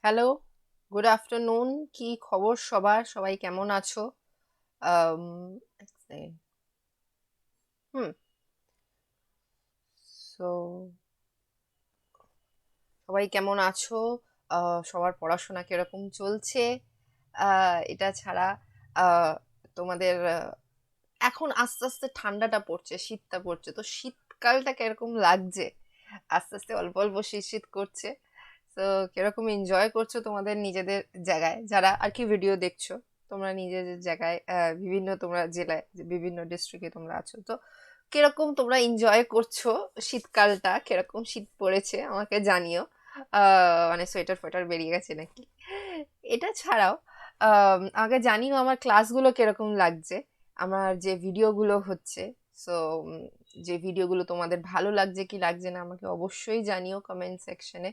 Hello, good afternoon. কি খবর সবার? সবাই কেমন আছো? আম, এক সেকেন্ড। হুম। সো সবাই কেমন আছো? সবার পড়াশোনা কিরকম চলছে? এটা ছাড়া আহ, তোমাদের এখন আস্তে আস্তে ঠান্ডাটা পড়ছে, শীতটা পড়ছে, তো শীতকালটা কিরকম লাগছে? আস্তে আস্তে অল্প অল্প শীত শীত করছে। তো কিরকম এনজয় করছো তোমাদের নিজেদের জায়গায়, যারা আর কি ভিডিও দেখছো? তোমরা নিজেদের জায়গায় বিভিন্ন তোমরা জেলায় বিভিন্ন ডিস্ট্রিক্টে তোমরা আছো, তো কিরকম তোমরা এনজয় করছো? শীতকালটা কিরকম শীত পড়েছে আমাকে জানিও। মানে সোয়েটার ফোয়েটার বেরিয়ে গেছে নাকি? এটা ছাড়াও আমাকে জানিও আমার ক্লাসগুলো কিরকম লাগছে, আমার যে ভিডিওগুলো হচ্ছে। সো যে ভিডিওগুলো তোমাদের ভালো লাগছে কি লাগছে না আমাকে অবশ্যই জানিও কমেন্ট সেকশনে।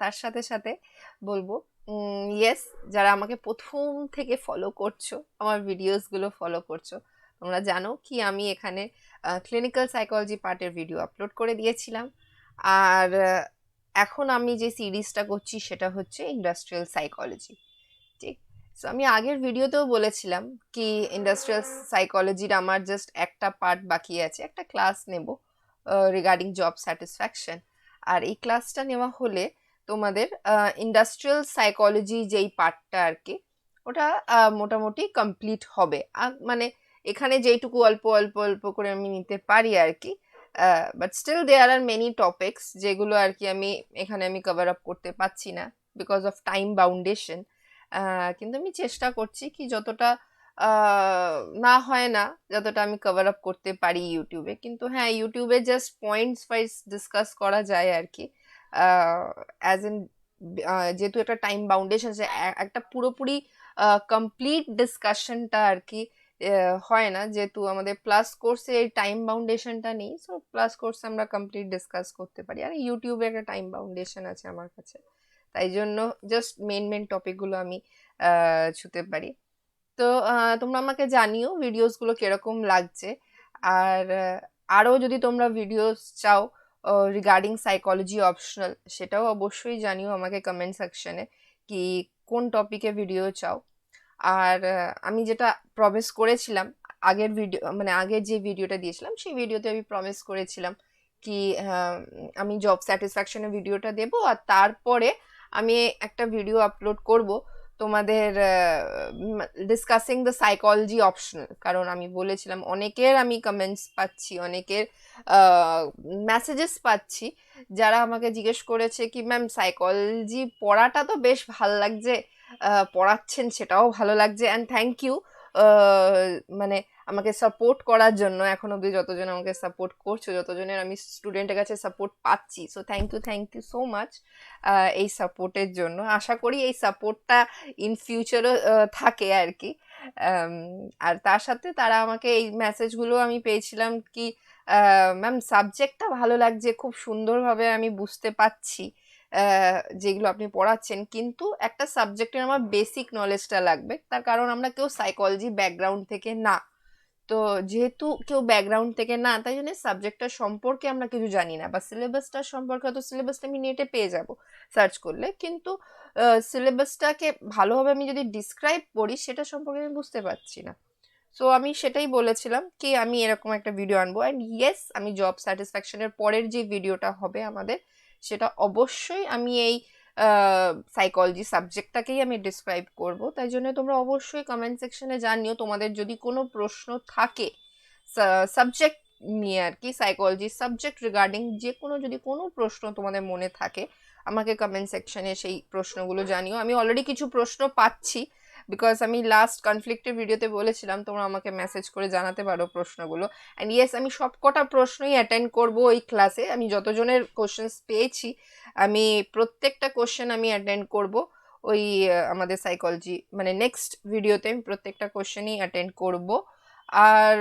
তার সাথে সাথে বলবো, ইয়েস, যারা আমাকে প্রথম থেকে ফলো করছো, আমার ভিডিওসগুলো ফলো করছো, তোমরা জানো কি আমি এখানে ক্লিনিক্যাল সাইকোলজি পার্টের ভিডিও আপলোড করে দিয়েছিলাম। আর এখন আমি যে সিরিজটা করছি সেটা হচ্ছে ইন্ডাস্ট্রিয়াল সাইকোলজি। ঠিক। সো আমি আগের ভিডিওতেও বলেছিলাম কি ইন্ডাস্ট্রিয়াল সাইকোলজির আমার জাস্ট একটা পার্ট বাকি আছে, একটা ক্লাস নেব রিগার্ডিং জব স্যাটিসফ্যাকশন। আর এই ক্লাসটা নেওয়া হলে তোমাদের ইন্ডাস্ট্রিয়াল সাইকোলজি যেই পার্টটা আর কি, ওটা মোটামুটি কমপ্লিট হবে। মানে এখানে যেইটুকু অল্প অল্প অল্প করে আমি নিতে পারি আর কি, but still there are many topics যেগুলো আর কি আমি কভার আপ করতে পারছি না বিকজ অফ টাইম বাউন্ডেশন। কিন্তু আমি চেষ্টা করছি কি যতটা না হয় না, যতটা আমি কভার আপ করতে পারি ইউটিউবে। কিন্তু হ্যাঁ, ইউটিউবে জাস্ট পয়েন্টস ওয়াইজ ডিসকাস করা যায় আর কি। অ্যাজ ইন যেহেতু একটা টাইম বাউন্ডেশন আছে, একটা পুরোপুরি কমপ্লিট ডিসকাশনটা আর কি হয় না, যেহেতু আমাদের প্লাস কোর্সে এই টাইম বাউন্ডেশনটা নেই। সো প্লাস কোর্সে আমরা কমপ্লিট ডিসকাস করতে পারি, আর ইউটিউবে একটা টাইম বাউন্ডেশন আছে আমার কাছে। তাই জন্য জাস্ট মেন মেন টপিকগুলো আমি ছুতে পারি। তো তোমরা আমাকে জানিও ভিডিওসগুলো কিরকম লাগছে। আর আরও যদি তোমরা ভিডিওস চাও রিগার্ডিং সাইকোলজি অপশনাল, সেটাও অবশ্যই জানিও আমাকে কমেন্ট সেকশনে কি কোন টপিকে ভিডিও চাও। আর আমি যেটা প্রমিস করেছিলাম আগের ভিডিও, মানে আগের যে ভিডিওটা দিয়েছিলাম সেই ভিডিওতে আমি প্রমিস করেছিলাম কি আহ, আমি জব স্যাটিসফ্যাকশনের ভিডিওটা দেব, আর তারপরে আমি একটা ভিডিও আপলোড করব তোমাদের ডিসকাসিং দ্য সাইকোলজি অপশনাল। কারণ আমি বলেছিলাম অনেকের আমি কমেন্টস পাচ্ছি, অনেকের মেসেজেস পাচ্ছি, যারা আমাকে জিজ্ঞেস করেছে কি ম্যাম সাইকোলজি পড়াটা তো বেশ ভাল লাগছে, পড়াচ্ছেন সেটাও ভালো লাগছে, অ্যান্ড থ্যাংক ইউ মানে আমাকে সাপোর্ট করার জন্য। এখন অবধি যতজন আমাকে সাপোর্ট করছো, যতজনের আমি স্টুডেন্টের কাছে সাপোর্ট পাচ্ছি, so thank you so much এই সাপোর্টের জন্য। আশা করি এই সাপোর্টটা ইন ফিউচারও থাকে আর কি। আম, আর তার সাথে তারা আমাকে এই মেসেজগুলো আমি পেয়েছিলাম কি ম্যাম সাবজেক্টটা ভালো লাগছে, খুব সুন্দরভাবে আমি বুঝতে পাচ্ছি যেগুলো আপনি পড়াচ্ছেন, কিন্তু একটা সাবজেক্টের আমার বেসিক নলেজটা লাগবে। তার কারণ আমরা কেউ সাইকোলজি ব্যাকগ্রাউন্ড থেকে না। তো যেহেতু কেউ ব্যাকগ্রাউন্ড থেকে না, তাই জন্য সাবজেক্টটা সম্পর্কে আমরা কিছু জানি না, বা সিলেবাসটার সম্পর্কে, হয়তো সিলেবাসটা আমি নেটে পেয়ে যাব সার্চ করলে, কিন্তু সিলেবাসটাকে ভালোভাবে আমি যদি ডিসক্রাইব করি সেটা সম্পর্কে আমি বুঝতে পারছি না। সো আমি সেটাই বলেছিলাম কি আমি এরকম একটা ভিডিও আনবো। অ্যান্ড ইয়েস, আমি জব স্যাটিসফ্যাকশনের পরের যে ভিডিওটা হবে আমাদের, সেটা অবশ্যই আমি এই সাইকোলজি সাবজেক্টটাকেই আমি ডিসক্রাইব করব। তাই জন্য তোমরা অবশ্যই কমেন্ট সেকশনে জানিও তোমাদের যদি কোনো প্রশ্ন থাকে সাবজেক্ট নিয়ে আর কি, সাইকোলজি সাবজেক্ট রিগার্ডিং যে কোনো, যদি কোনো প্রশ্ন তোমাদের মনে থাকে আমাকে কমেন্ট সেকশনে সেই প্রশ্নগুলো জানিও। আমি অলরেডি কিছু প্রশ্ন পাচ্ছি, বিকজ আমি লাস্ট কনফ্লিক্টের ভিডিওতে বলেছিলাম তোমরা আমাকে মেসেজ করে জানাতে পারো প্রশ্নগুলো। অ্যান্ড ইয়েস, আমি সব কটা প্রশ্নই অ্যাটেন্ড করবো ওই ক্লাসে। আমি যতজনের কোশ্চেন্স পেয়েছি আমি প্রত্যেকটা কোশ্চেন আমি অ্যাটেন্ড করব ওই আমাদের সাইকোলজি, মানে নেক্সট ভিডিওতে আমি প্রত্যেকটা কোশ্চেনই অ্যাটেন্ড করব। আর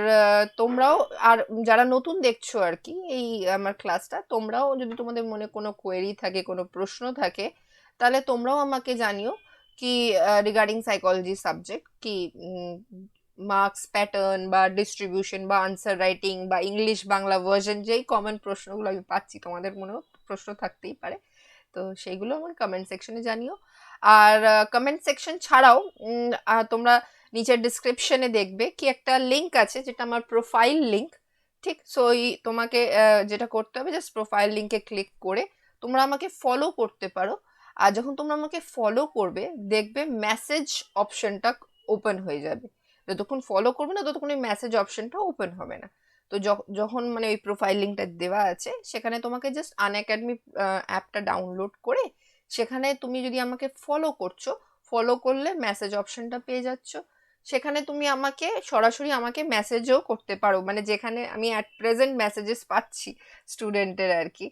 তোমরাও, আর যারা নতুন দেখছো আর কি এই আমার ক্লাসটা, তোমরাও যদি তোমাদের মনে কোনো কোয়েরি থাকে, কোনো প্রশ্ন থাকে, তাহলে তোমরাও আমাকে জানিও কি রিগার্ডিং সাইকোলজি সাবজেক্ট কি মার্কস প্যাটার্ন বা ডিস্ট্রিবিউশন বা আনসার রাইটিং বা ইংলিশ বাংলা ভার্সন, যেই কমন প্রশ্নগুলো আমি পাচ্ছি, তোমাদের মনেও প্রশ্ন থাকতেই পারে। তো তো সেইগুলো আমার কমেন্ট সেকশনে জানিও। আর কমেন্ট সেকশন ছাড়াও তোমরা নিচের ডিসক্রিপশনে দেখবে কি একটা লিঙ্ক আছে, যেটা আমার প্রোফাইল লিঙ্ক। ঠিক, সো তোমাকে যেটা করতে হবে, জাস্ট প্রোফাইল লিঙ্কে ক্লিক করে তোমরা আমাকে ফলো করতে পারো। আর যখন তোমরা আমাকে ফলো করবে, দেখবে মেসেজ অপশনটা ওপেন হয়ে যাবে। যতক্ষণ ফলো করবে না, ততক্ষণ ওই মেসেজ অপশনটা ওপেন হবে না। তো যখন মানে ওই প্রোফাইল লিঙ্কটা দেওয়া আছে, সেখানে তোমাকে জাস্ট আনএকাডেমি অ্যাপটা ডাউনলোড করে সেখানে তুমি যদি আমাকে ফলো করছো, ফলো করলে মেসেজ অপশনটা পেয়ে যাচ্ছ। সেখানে তুমি আমাকে সরাসরি আমাকে মেসেজও করতে পারো, মানে যেখানে আমি অ্যাট প্রেজেন্ট মেসেজেস পাচ্ছি স্টুডেন্টের আর কি।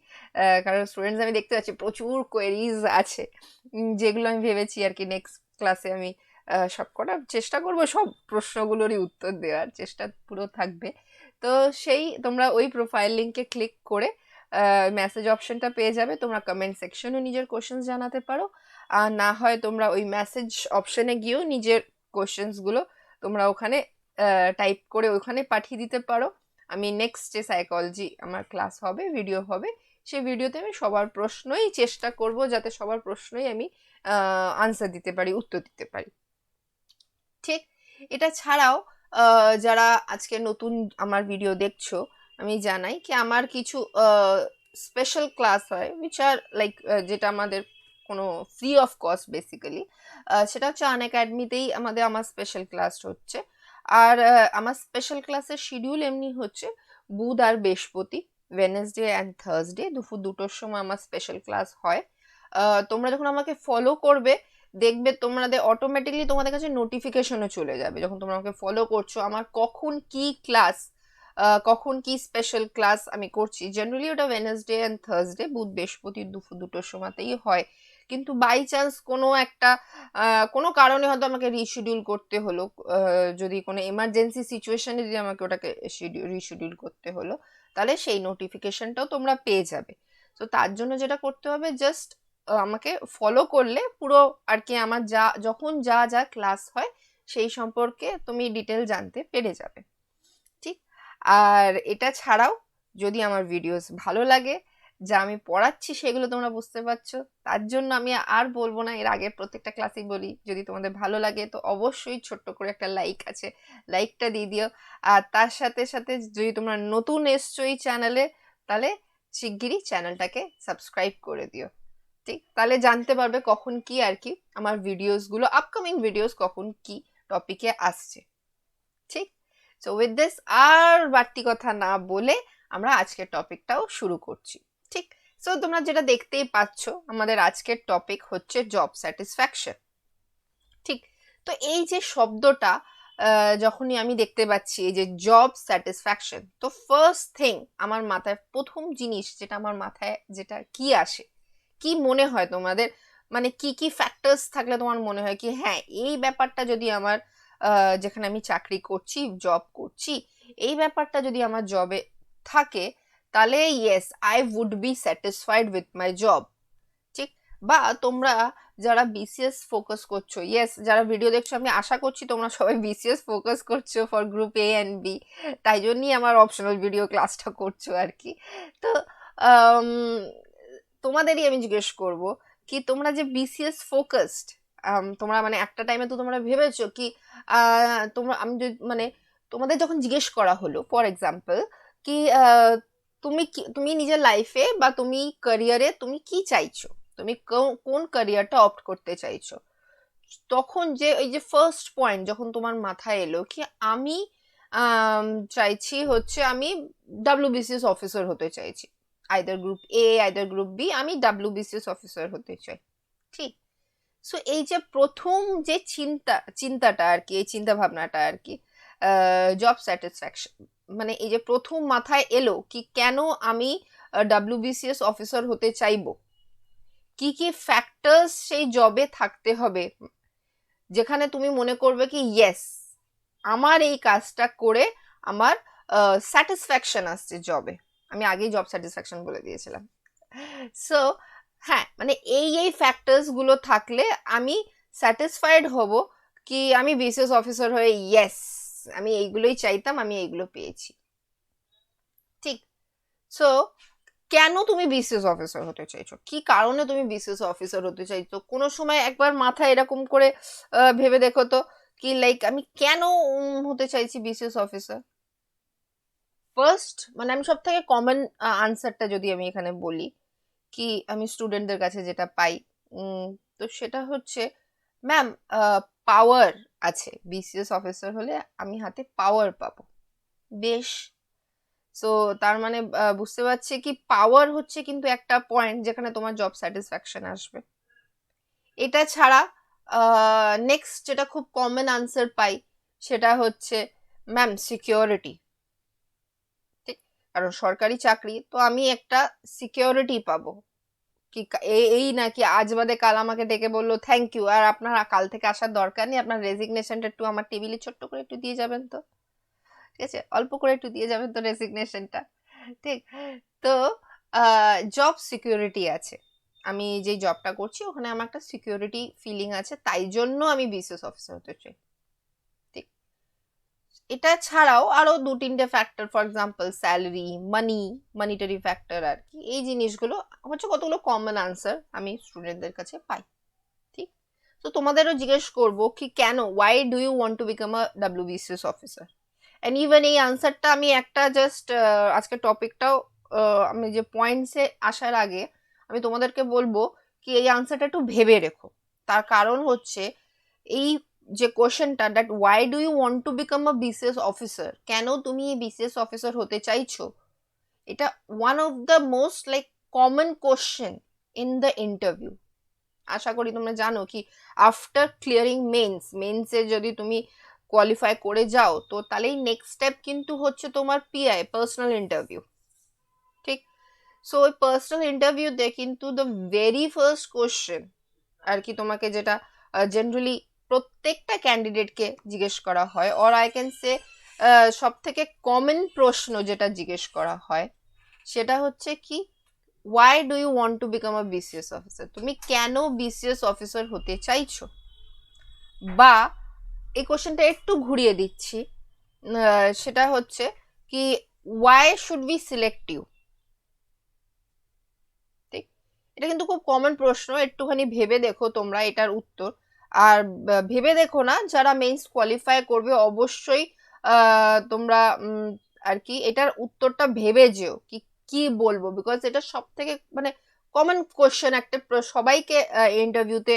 কারণ স্টুডেন্টস আমি দেখতে পাচ্ছি প্রচুর কোয়েরিজ আছে, যেগুলো আমি ভেবেছি আর কি নেক্সট ক্লাসে আমি সব করার চেষ্টা করব, সব প্রশ্নগুলোরই উত্তর দেওয়ার চেষ্টা পুরো থাকবে। তো সেই তোমরা ওই প্রোফাইল লিঙ্কে ক্লিক করে মেসেজ অপশনটা পেয়ে যাবে। তোমরা কমেন্ট সেকশনেও নিজের কোশ্চেন্স জানাতে পারো, আর না হয় তোমরা ওই মেসেজ অপশনে গিয়েও নিজের কোশ্চেন্সগুলো তোমরা ওখানে টাইপ করে ওখানে পাঠিয়ে দিতে পারো। আমি নেক্সট যে সাইকোলজি আমার ক্লাস হবে, ভিডিও হবে, সেই ভিডিওতে আমি সবার প্রশ্নই চেষ্টা করব যাতে সবার প্রশ্নই আমি আনসার দিতে পারি, উত্তর দিতে পারি। ঠিক, এটা ছাড়াও যারা আজকে নতুন আমার ভিডিও দেখছো, আমি জানাই কি আমার কিছু স্পেশাল ক্লাস হয় উইচ আর লাইক, যেটা আমাদের কোনো ফ্রি অফ কস্ট বেসিক্যালি, সেটা হচ্ছে আনএকাডেমিতেই আমার স্পেশাল ক্লাস হচ্ছে। আর আমার স্পেশাল ক্লাসের শিডিউল এমনি হচ্ছে বুধ আর বৃহস্পতি, ওয়েনেসডে অ্যান্ড থার্সডে দুপুর 2টোর সময় আমার স্পেশাল ক্লাস হয়। তোমরা যখন আমাকে ফলো করবে, দেখবে তোমাদের অটোমেটিকলি তোমাদের কাছে নোটিফিকেশনও চলে যাবে যখন তোমরা আমাকে ফলো করছো, আমার কখন কি ক্লাস, কখন কি স্পেশাল ক্লাস আমি করছি। জেনারেলি ওটা ওয়েনেসডে অ্যান্ড থার্সডে, বুধ বৃহস্পতি দুপুর 2টোর সময়তেই হয়। কিন্তু বাই চান্স কোনো একটা কোনো কারণে হয়তো আমাকে রিশিডিউল করতে হলো, যদি কোনো এমার্জেন্সি সিচুয়েশনে যদি আমাকে ওটাকে রিশিডিউল করতে হলো, তাহলে সেই নোটিফিকেশনটাও তোমরা পেয়ে যাবে। তো তার জন্য যেটা করতে হবে, জাস্ট আমাকে ফলো করলে পুরো আর কি আমার যখন যা যা ক্লাস হয় সেই সম্পর্কে তুমি ডিটেল জানতে পেরে যাবে। ঠিক, আর এটা ছাড়াও যদি আমার ভিডিওস ভালো লাগে, যা আমি পড়াচ্ছি সেগুলো তোমরা বুঝতে পারছো, তার জন্য আমি আর বলবো না, এর আগে প্রত্যেকটা ক্লাসেই বলি, যদি তোমাদের ভালো লাগে তো অবশ্যই ছোট্ট করে একটা লাইক আছে, লাইকটা দিয়ে দিও। আর তার সাথে সাথে যদি তোমরা নতুন এসছো এই চ্যানেলে, তাহলে শিগগিরই চ্যানেলটাকে সাবস্ক্রাইব করে দিও। ঠিক, তাহলে জানতে পারবে কখন কি আর কি আমার ভিডিওসগুলো, আপকামিং ভিডিওস কখন কি টপিকে আসছে। ঠিক, সো উইথ দিস আর বাড়তি কথা না বলে আমরা আজকের টপিকটাও শুরু করছি। ঠিক, সো তোমরা যেটা দেখতেই পাচ্ছ, আমাদের আজকের টপিক হচ্ছে জব স্যাটিসফ্যাকশন। ঠিক, তো এই যে শব্দটা যখনই আমি দেখতে পাচ্ছি এই যে জব স্যাটিসফ্যাকশন, তো ফার্স্ট থিং আমার মাথায় প্রথম জিনিস যেটা আমার মাথায় যেটা কি আসে, কি মনে হয় তোমাদের, মানে কি কি ফ্যাক্টরস থাকলে তোমার মনে হয় কি হ্যাঁ এই ব্যাপারটা যদি আমার যেখানে আমি চাকরি করছি, জব করছি, এই ব্যাপারটা যদি আমার জবে থাকে, তাহলে yes I would be satisfied with my job. ঠিক, বা তোমরা যারা বিসিএস ফোকাস করছো, ইয়েস যারা ভিডিও দেখছো, আমি আশা করছি তোমরা সবাই বিসিএস ফোকাস করছো for group A and B, তাই জন্যই আমার অপশনাল ভিডিও ক্লাসটা করছো আর কি। তো তোমাদেরই আমি জিজ্ঞেস করব কি তোমরা যে বিসিএস ফোকাসড, তোমরা মানে একটা টাইমে তো তোমরা ভেবেছো কি তোমরা, আমি মানে তোমাদের যখন জিজ্ঞেস করা হলো ফর এক্সাম্পল কি তুমি নিজের লাইফে বা তুমি ক্যারিয়ারে তুমি কি চাইছো, তুমি কোন ক্যারিয়ারটা অপ্ট করতে চাইছো, তখন যে ওই যে ফার্স্ট পয়েন্ট যখন তোমার মাথায় এলো কি আমি চাইছি হচ্ছে আমি ডাব্লিউবিসিএস অফিসার হতে চাইছি, either group A either group B, আমি ডাব্লিউবিসিএস অফিসার হতে চাই। ঠিক, সো এই যে প্রথম যে চিন্তাটা আর কি, এই চিন্তা ভাবনাটা আর কি, জব স্যাটিসফ্যাকশন, মানে এই যে প্রথম মাথায় এলো কি কেন আমি ডাব্লিউবিসিএস অফিসার হতে চাইবো, কি কি ফ্যাক্টরস সেই জবে থাকতে হবে যেখানে তুমি মনে করবে কি ইয়েস আমার এই কাজটা করে আমার স্যাটিসফ্যাকশন আসছে জবে। আমি আগেই জব স্যাটিসফ্যাকশন বলে দিয়েছিলাম। সো হ্যাঁ, মানে এই ফ্যাক্টরস গুলো থাকলে আমি স্যাটিসফাইড হব কি আমি বিসিএস অফিসার হয়ে ইয়েস আমি এইগুলোই চাইতাম, আমি এইগুলো পেয়েছি। ঠিক, সো কেন তুমি বিসিএস অফিসার হতে চাইছো, কি কারণে তুমি বিসিএস অফিসার হতে চাইছো? কোনো সময় একবার মাথায় এরকম করে ভেবে দেখো তো, কি লাইক আমি কেন হতে চাইছি বিসিএস অফিসার। ফার্স্ট মানে আমি সব থেকে কমন আনসারটা যদি আমি এখানে বলি, কি আমি স্টুডেন্টদের কাছে যেটা পাই, তো সেটা হচ্ছে ম্যাম পাওয়ার আছে, বিসিএস অফিসার হলে আমি হাতে পাওয়ার পাবো। বেশ, সো তার মানে বুঝতে পারছি কি পাওয়ার হচ্ছে কিন্তু একটা পয়েন্ট যেখানে তোমার জব স্যাটিসফ্যাকশন আসবে। এটা ছাড়া নেক্সট যেটা খুব কমন আনসার পাই সেটা হচ্ছে ম্যাম সিকিউরিটি। ঠিক, কারণ সরকারি চাকরি তো আমি একটা সিকিউরিটি পাবো। কি এই নাকি আজ বাদে কাল আমাকে ডেকে বললো থ্যাংক ইউ, আর আপনার কাল থেকে আসার দরকার নেই, আপনার রেজিগনেশনটা একটু আমার টেবিলে ছোট্ট করে একটু দিয়ে যাবেন তো, ঠিক আছে, অল্প করে একটু দিয়ে যাবেন তো রেজিগনেশনটা। ঠিক, তো জব সিকিউরিটি আছে, আমি যে জবটা করছি ওখানে আমার একটা সিকিউরিটি ফিলিং আছে, তাই জন্য আমি বিসিএস অফিসার হতে চাই। ঠিক, এটা ছাড়াও আরো 2-3টে factor, for example salary, monetary factor আর কি, এই জিনিসগুলো হচ্ছে কতগুলো কমন আনসার আমি স্টুডেন্টদের কাছে পাই। ঠিক, তো তোমাদেরও জিজ্ঞেস করবো কি কেন, why do you want to become a WBCS officer. And even এই আনসারটা আমি একটা জাস্ট আজকে টপিকটাও আমি যে পয়েন্টসে আসার আগে আমি তোমাদেরকে বলবো কি এই আনসারটা একটু ভেবে রেখো। তার কারণ হচ্ছে এই যে কোশ্চেনটা, that why do you want to become a BCS officer, কেন তুমি বিসিএস অফিসার হতে চাইছো, এটা one of the most like common question in the interview. আশা করি তোমরা জানো কি আফটার ক্লিয়ারিং মেন্সে যদি তুমি কোয়ালিফাই করে যাও তো তাহলেই নেক্সট স্টেপ কিন্তু হচ্ছে তোমার পিআই, পার্সোনাল ইন্টারভিউ। ঠিক, সো ওই পার্সোনাল ইন্টারভিউতে কিন্তু দ্য ভেরি ফার্স্ট কোশ্চেন আর কি তোমাকে যেটা জেনারেলি প্রত্যেকটা ক্যান্ডিডেটকে জিজ্ঞেস করা হয়, অর আই ক্যান সে সব থেকে কমন প্রশ্ন যেটা জিজ্ঞেস করা হয় সেটা হচ্ছে কি why do you want to become a BCS officer, তুমি কেন বিসিএস অফিসার হতে চাইছো। বা এই কোশ্চেনটা একটু ঘুরিয়ে দিচ্ছি, সেটা হচ্ছে কি why should we select you. ঠিক, এটা কিন্তু খুব কমন প্রশ্ন, একটুখানি ভেবে দেখো তোমরা এটার উত্তর। আর ভেবে দেখো না, যারা মেইনস কোয়ালিফাই করবে অবশ্যই তোমরা আর কি এটার উত্তরটা ভেবে যেও কি কি বলবো, বিকজ এটা সব থেকে মানে কমন কোশ্চেন একটা, সবাইকে ইন্টারভিউতে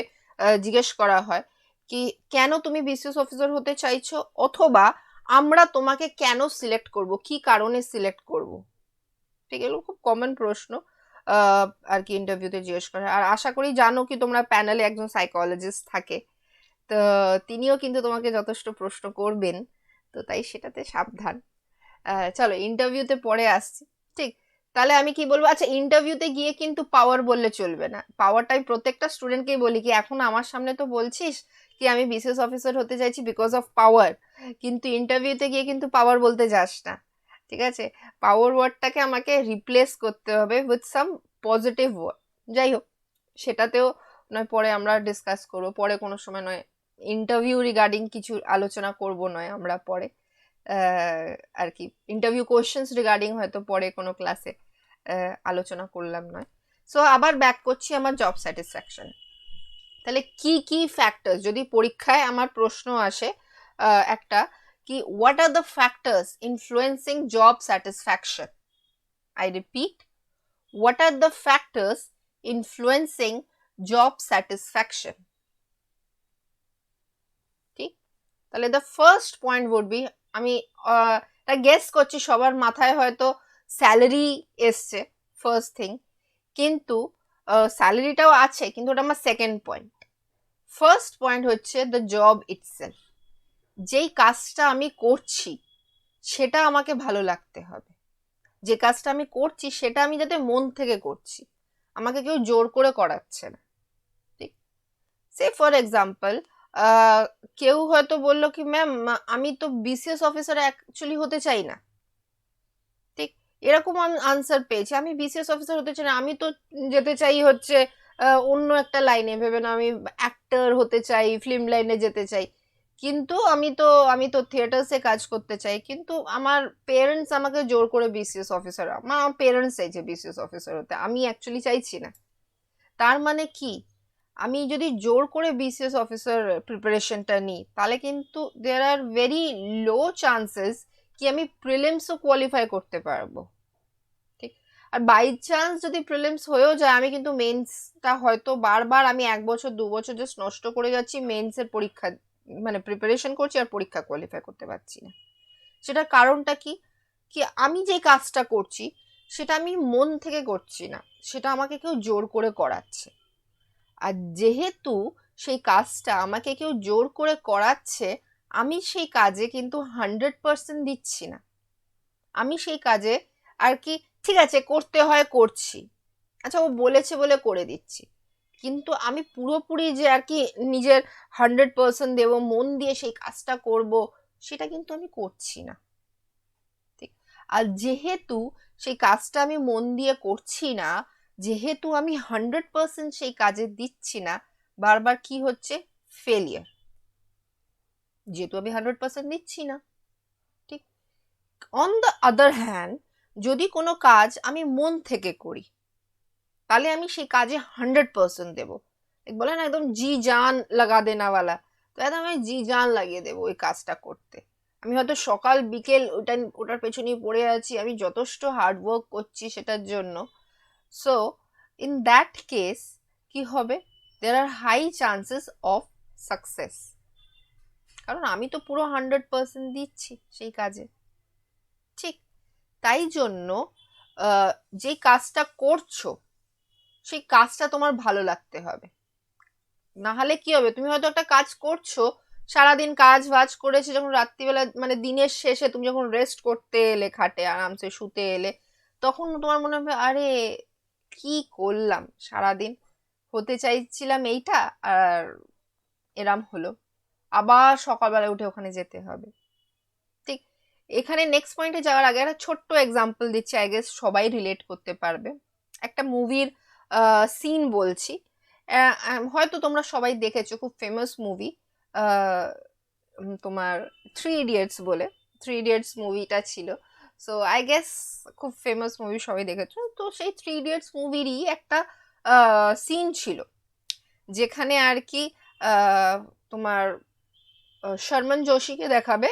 জিজ্ঞেস করা হয় কি কেন তুমি বিসিএস অফিসার হতে চাইছো, অথবা আমরা তোমাকে কেন সিলেক্ট করব, কি কারণে সিলেক্ট করব। ঠিক, এগুলো খুব কমন প্রশ্ন আর কি ইন্টারভিউতে জিজ্ঞেস করে। আর আশা করি জানো কি তোমরা প্যানেলে একজন সাইকোলজিস্ট থাকে, তো তিনিও কিন্তু তোমাকে যথেষ্ট প্রশ্ন করবেন, তো তাই সেটাতে সাবধান। চলো ইন্টারভিউতে পরে আসছি। ঠিক, তাহলে আমি কি বলবো, আচ্ছা ইন্টারভিউতে গিয়ে কিন্তু পাওয়ার বললে চলবে না, পাওয়ারটা আমি প্রত্যেকটা স্টুডেন্টকেই বলি কি এখন আমার সামনে তো বলছিস কি আমি বিসিএস অফিসার হতে চাইছি বিকজ অফ পাওয়ার, কিন্তু ইন্টারভিউতে গিয়ে কিন্তু পাওয়ার বলতে যাস না। ঠিক আছে, পাওয়ার ওয়ার্ডটাকে আমাকে রিপ্লেস করতে হবে উইথ সাম পজিটিভ ওয়ার্ড। যাই হোক, সেটাতেও নয় পরে আমরা ডিসকাস করবো, পরে কোনো সময় নয় ইন্টারভিউ রিগার্ডিং কিছু আলোচনা করব নয় আমরা পরে আর কি ইন্টারভিউ কোয়েশ্চেন্স রিগার্ডিং হয়তো পরে কোনো ক্লাসে আলোচনা করলাম নয়। সো আবার ব্যাক করছি আমার জব স্যাটিসফ্যাকশন। তাহলে কি কি ফ্যাক্টরস, যদি পরীক্ষায় আমার প্রশ্ন আসে একটা কি what are the factors influencing job satisfaction, I repeat, what are the factors influencing job satisfaction. ঠিক, তাহলে the first point would be, আমি গেস করছি সবার মাথায় হয়তো স্যালারি এসছে ফার্স্ট থিং, কিন্তু স্যালারিটাও আছে কিন্তু ওটা আমার সেকেন্ড পয়েন্ট। ফার্স্ট পয়েন্ট হচ্ছে দ্য জব ইটসেলফ, যেই কাজটা আমি করছি সেটা আমাকে ভালো লাগতে হবে, যে কাজটা আমি করছি সেটা আমি যাতে মন থেকে করছি, আমাকে কেউ জোর করে করাচ্ছে না। ঠিক, সে ফর এক্সাম্পল কেউ হয়তো বললো কি ম্যাম আমি তো বিসিএস অফিসার অ্যাকচুয়ালি হতে চাই না। ঠিক, এরকম আনসার পেয়েছি, আমি বিসিএস অফিসার হতে চাই না, আমি তো যেতে চাই হচ্ছে অন্য একটা লাইনে, ভেবে না আমি অ্যাক্টর হতে চাই, ফিল্ম লাইনে যেতে চাই। কিন্তু আমি তো থিয়েটার্সে কাজ করতে চাই, কিন্তু আমার পেরেন্টস আমাকে জোর করে বিসিএস অফিসার, আমার পেরেন্টস চাইছে বিসিএস অফিসার হতে, আমি অ্যাকচুয়ালি চাইছি না। তার মানে কি, আমি যদি জোর করে বিসিএস অফিসার প্রিপারেশনটা নিই, তাহলে কিন্তু দেয়ার আর ভেরি লো চান্সেস কি আমি প্রিলিমসও কোয়ালিফাই করতে পারবো। ঠিক। আর বাই চান্স যদি প্রিলিমস হয়েও যায়, আমি কিন্তু মেন্সটা হয়তো বারবার আমি 1 বছর 2 বছর জাস্ট নষ্ট করে যাচ্ছি মেন্সের পরীক্ষা, মানে প্রিপারেশন করছি আর পরীক্ষা কোয়ালিফাই করতে পারছি না। সেটার কারণটা কি, কি আমি যে কাজটা করছি সেটা আমি মন থেকে করছি না, সেটা আমাকে কেউ জোর করে করাচ্ছে। আর যেহেতু সেই কাজটা আমাকে কেউ জোর করে করাচ্ছে, আমি সেই কাজে কিন্তু 100% দিচ্ছি না। আমি সেই কাজে আর কি, ঠিক আছে করতে হয় করছি, আচ্ছা ও বলেছে বলে করে দিচ্ছি, কিন্তু আমি পুরোপুরি যে আর কি নিজের 100% দেবো, মন দিয়ে সেই কাজটা করব, সেটা কিন্তু আমি করছি না। ঠিক। আর যেহেতু সেই কাজটা আমি মন দিয়ে করছি না, যেহেতু আমি 100% সেই কাজে দিচ্ছি না, বারবার কি হচ্ছে, ফেলিয়ার। যেহেতু আমি 100% দিচ্ছি না। ঠিক। অন দ্য আদার হ্যান্ড, যদি কোনো কাজ আমি মন থেকে করি, তাহলে আমি সেই কাজে 100% দেবো। বলে না একদম জি জান লাগা দেনাওয়ালা, তো একদম আমি জি জান লাগিয়ে দেবো ওই কাজটা করতে। আমি হয়তো সকাল বিকেল ওটার পেছনেই পড়ে আছি, আমি যথেষ্ট হার্ড ওয়ার্ক করছি সেটার জন্য। সো ইন দ্যাট কেস কি হবে, দেয়ার আর হাই চান্সেস অফ সাকসেস, কারণ আমি তো পুরো 100% দিচ্ছি সেই কাজে। ঠিক। তাই জন্য যে কাজটা করছো সেই কাজটা তোমার ভালো লাগতে হবে। না হলে কি হবে, তুমি হয়তো একটা কাজ করছো, সারাদিন কাজ বাজ করেছে, যখন রাত্রিবেলা মানে দিনের শেষে তুমি যখন রেস্ট করতে এলে, খাটে আরামসে শুতে এলে, তখন তোমার মনে হবে আরে কি করলাম সারাদিন, হতে চাইছিলাম এইটা আর এরাম হলো, আবার সকালবেলা উঠে ওখানে যেতে হবে। ঠিক। এখানে নেক্সট পয়েন্টে যাওয়ার আগে একটা ছোট্ট এক্সাম্পল দিচ্ছি, আই গেস সবাই রিলেট করতে পারবে। একটা মুভির সিন বলছি, হয়তো তোমরা সবাই দেখেছো, খুব ফেমাস মুভি, তোমার থ্রি ইডিয়টস বলে, থ্রি ইডিয়টস মুভিটা ছিল। সো আই গেস খুব ফেমাস মুভি, সবাই দেখেছো তো। সেই থ্রি ইডিয়টস মুভিরই একটা সিন ছিল, যেখানে আর কি তোমার শর্মন যোশীকে দেখাবে,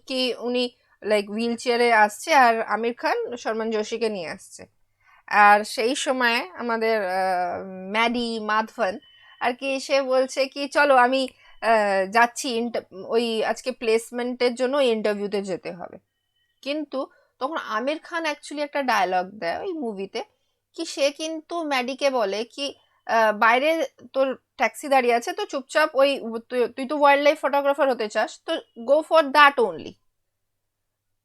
কি উনি লাইক হুইল চেয়ারে আসছে আর আমির খান শর্মন যোশীকে নিয়ে আসছে। আর সেই সময় আমাদের ম্যাডি মাধবন আর কি সে বলছে কি চলো আমি যাচ্ছি, ওই আজকে প্লেসমেন্টের জন্য ইন্টারভিউতে যেতে হবে। কিন্তু তখন আমির খান অ্যাকচুয়ালি একটা ডায়লগ দেয় ওই মুভিতে, কি সে কিন্তু ম্যাডিকে বলে কি বাইরে তোর ট্যাক্সি দাঁড়িয়ে আছে, তো চুপচাপ ওই তুই তো ওয়াইল্ড লাইফ ফটোগ্রাফার হতে চাস, তো গো ফর দ্যাট অনলি।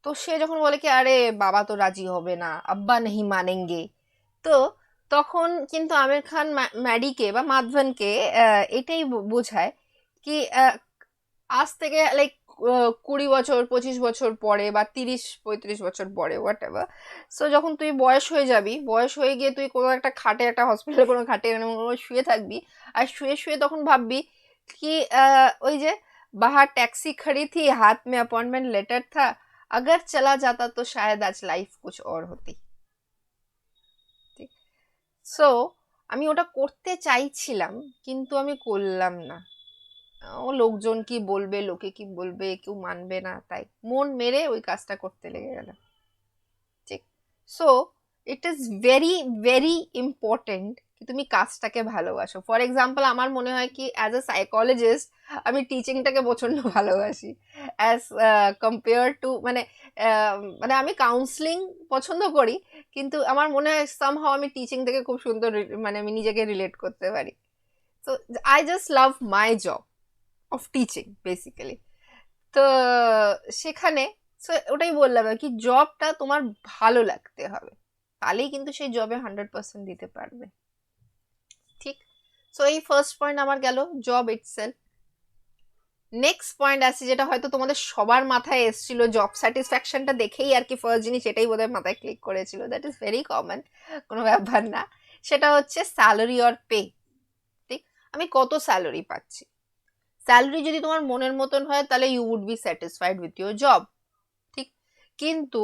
তো সে যখন বলে কি আরে বাবা তো রাজি হবে না, আব্বা নেহি মানেঙ্গে, তো তখন কিন্তু আমির খান ম্যাডিকে বা মাধবনকে এটাই বোঝায় কি আজ থেকে লাইক 20 বছর 25 বছর পরে বা 30-35 বছর পরে হোয়াট এভার, সো যখন তুই বয়স হয়ে যাবি, বয়স হয়ে গিয়ে তুই কোনো একটা খাটে, একটা হসপিটালে কোনো খাটে শুয়ে থাকবি, আর শুয়ে শুয়ে তখন ভাববি কি ওই যে বাহার টैक्सी खड़ी थी हाथ में अपॉइंटमेंट लेटर था अगर चला जाता तो शायद आज लाइफ कुछ और होती। ঠিক। সো আমি ওটা করতে চাইছিলাম, কিন্তু আমি করলাম না। ও লোকজন কি বলবে, লোকে কি বলবে, কেউ মানবে না, তাই মন মেরে ওই কাজটা করতে লেগে গেল। ঠিক। So it is very very important কি তুমি কাজটাকে ভালোবাসো। ফর এক্সাম্পল আমার মনে হয় কি অ্যাজ এ সাইকোলজিস্ট আমি টিচিংটাকে প্রচন্ড ভালোবাসি, অ্যাজ কম্পেয়ার টু মানে মানে আমি কাউন্সিলিং পছন্দ করি, কিন্তু আমার মনে হয় সামহাও আমি টিচিং থেকে খুব সুন্দর মানে আমি নিজেকে রিলেট করতে পারি। So I just love my job of teaching basically. তো সেখানে ওটাই বললাম আর কি, জবটা তোমার ভালো লাগতে হবে, তাহলেই কিন্তু সেই জবে 100% দিতে পারবে। ঠিক। সো এই ফার্স্ট পয়েন্ট আমার গেল, জব ইটসেলফ। নেক্সট পয়েন্ট আছে যেটা হয়তো তোমাদের সবার মাথায় এসেছিল, জব স্যাটিসফ্যাকশনটা দেখেই আর কি ফার্স্ট জিনিস এটাই বোধহয় মাথায় ক্লিক করেছিল, দ্যাট ইজ ভেরি কমন, কোনো ব্যাপার না। সেটা হচ্ছে স্যালারি অর পে। ঠিক। আমি কত স্যালারি পাচ্ছি। স্যালারি যদি তোমার মনের মতন হয় তাহলে you would be satisfied with your job, ঠিক। কিন্তু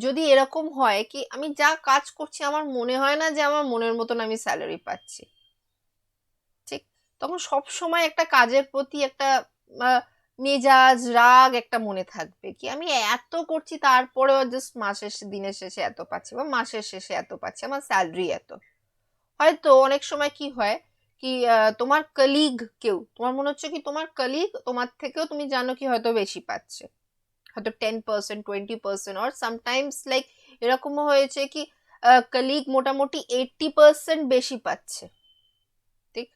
যদি এরকম হয় কি আমি যা কাজ করছি আমার মনে হয় না যে আমার মনের মতন আমি স্যালারি পাচ্ছি, ঠিক, তখন সব সময় একটা কাজের প্রতি একটা মেজাজ রাগ একটা মনে থাকবে কি আমি এত করছি তারপরেও জাস্ট মাসের দিনের শেষে এত পাচ্ছি বা মাসের শেষে এত পাচ্ছি, আমার স্যালারি এত। হয়তো অনেক সময় কি হয় কি তোমার কলিগ কেউ তোমার মনে হচ্ছে কি তোমার কলিগ তোমার থেকেও তুমি জানো কি হয়তো বেশি পাচ্ছে, হয়তো 10%, 20%, অর সামটাইমস লাইক এরকমও হয়েছে কি কলিগ মোটামুটি 80% বেশি পাচ্ছে, ঠিক।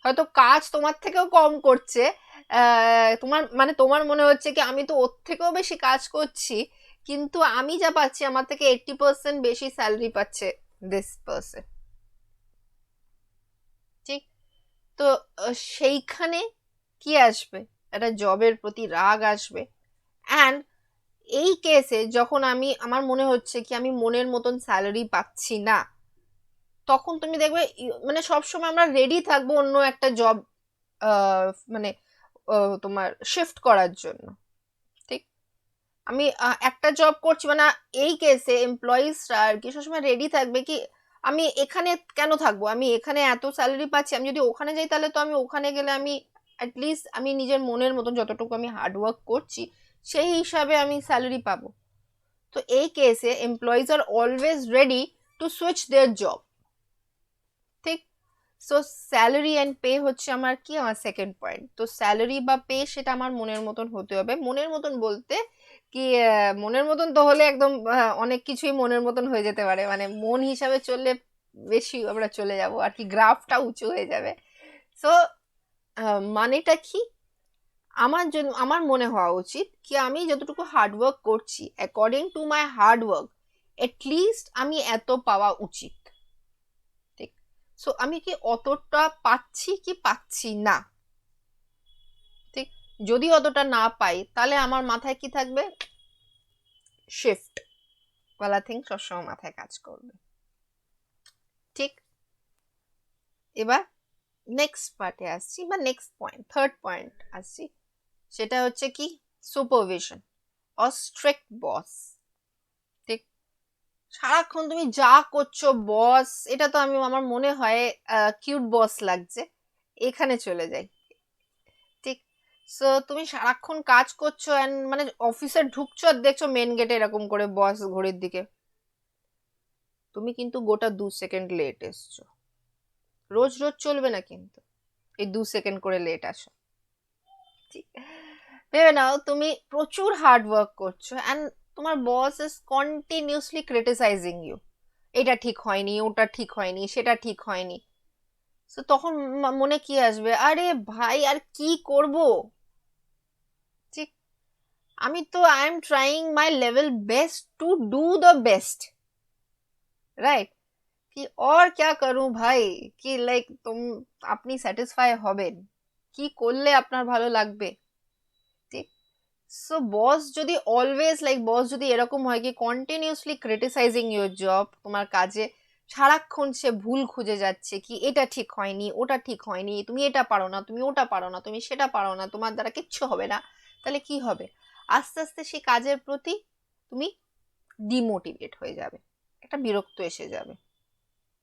হয়তো কাজ তোমার থেকেও কম করছে, তোমার মানে তোমার মনে হচ্ছে কি আমি তো ওর থেকেও বেশি কাজ করছি, কিন্তু আমি যা পাচ্ছি আমার থেকে 80% বেশি স্যালারি পাচ্ছে দিস পার্সন, ঠিক। তো সেইখানে কি আসবে, একটা জবের প্রতি রাগ আসবে। অ্যান্ড এই কেসে যখন আমি আমার মনে হচ্ছে কি আমি মনের মতন স্যালারি পাচ্ছি না, তখন তুমি দেখবে মানে সবসময় আমরা রেডি থাকবো অন্য একটা জব মানে তোমার শিফট করার জন্য, ঠিক। আমি একটা জব করছি মানে এই কেসে এমপ্লয়িজরা আর কি সবসময় রেডি থাকবে কি আমি এখানে কেন থাকবো, আমি এখানে এত স্যালারি পাচ্ছি, আমি যদি ওখানে যাই তাহলে তো আমি ওখানে গেলে আমি অ্যাটলিস্ট আমি নিজের মনের মতন যতটুকু আমি হার্ডওয়ার্ক করছি সেই হিসাবে আমি স্যালারি পাবো। তো এই কেসে employees are always ready to switch their job, ঠিক। সো স্যালারি অ্যান্ড পে হচ্ছে আমার কি আমার সেকেন্ড পয়েন্ট। তো স্যালারি বা পে সেটা আমার মনের মতন হতে হবে। মনের মতন বলতে কি মনের মতন তো হলে একদম অনেক কিছুই মনের মতন হয়ে যেতে পারে, মানে মন হিসাবে চললে বেশি আমরা চলে যাব আর কি, গ্রাফটা উঁচু হয়ে যাবে। সো মানেটা কি, আমার জন্য আমার মনে হওয়া উচিত কি আমি যতটুকু হার্ডওয়ার্ক করছি according to my hard work at least আমি এত পাওয়া উচিত, ঠিক। সো আমি কি অতটা পাচ্ছি কি পাচ্ছি না, ঠিক। যদি অতটা না পাই তাহলে আমার মাথায় কি থাকবে, শিফট ওয়ালা থিং সবসময় মাথায় কাজ করবে, ঠিক। এবার নেক্সট পার্টে আসছি বা নেক্সট পয়েন্ট থার্ড পয়েন্ট আসছি, সেটা হচ্ছে কি সুপারভিশন অর স্ট্রিক্ট বস, ঠিক। সারাক্ষণ তুমি যা করছো বস, এটা তো আমি আমার মনে হয় কিউট বস লাগছে, এখানে চলে যাই, ঠিক। সো তুমি সারাক্ষণ কাজ করছো অ্যান্ড মানে অফিসে ঢুকছো আর দেখছো মেন গেটে এরকম করে বস ঘড়ির দিকে, তুমি কিন্তু গোটা 2 সেকেন্ড লেট এসছো। রোজ রোজ চলবে না কিন্তু এই 2 সেকেন্ড করে লেট আসা, ঠিক। ভেবে নাও তুমি প্রচুর হার্ড ওয়ার্ক করছো অ্যান্ড তোমার boss is continuously criticising you, এটা ঠিক হয়নি, ওটা ঠিক হয়নি, সেটা ঠিক হয়নি। তো তখন মনে কি আসবে, আরে ভাই আর কি করব, ঠিক। আমি তো I am trying my level best to do the best, right. কি और क्या करूं ভাই, কি লাইক আপনি স্যাটিসফাই হবেন, কি করলে আপনার ভালো লাগবে, ঠিক। সো বস যদি অলওয়েজ লাইক বস যদি এরকম হয় কি কন্টিনিউসলি ক্রিটিসাইজিং ইউর জব, তোমার কাজে সারাক্ষণ সে ভুল খুঁজে যাচ্ছে কি এটা ঠিক হয়নি, ওটা ঠিক হয়নি, তুমি এটা পারো না, তুমি ওটা পারো না, তুমি সেটা পারো না, তোমার দ্বারা কিচ্ছু হবে না, তাহলে কি হবে, আস্তে আস্তে সেই কাজের প্রতি তুমি ডিমোটিভেট হয়ে যাবে, একটা বিরক্ত এসে যাবে,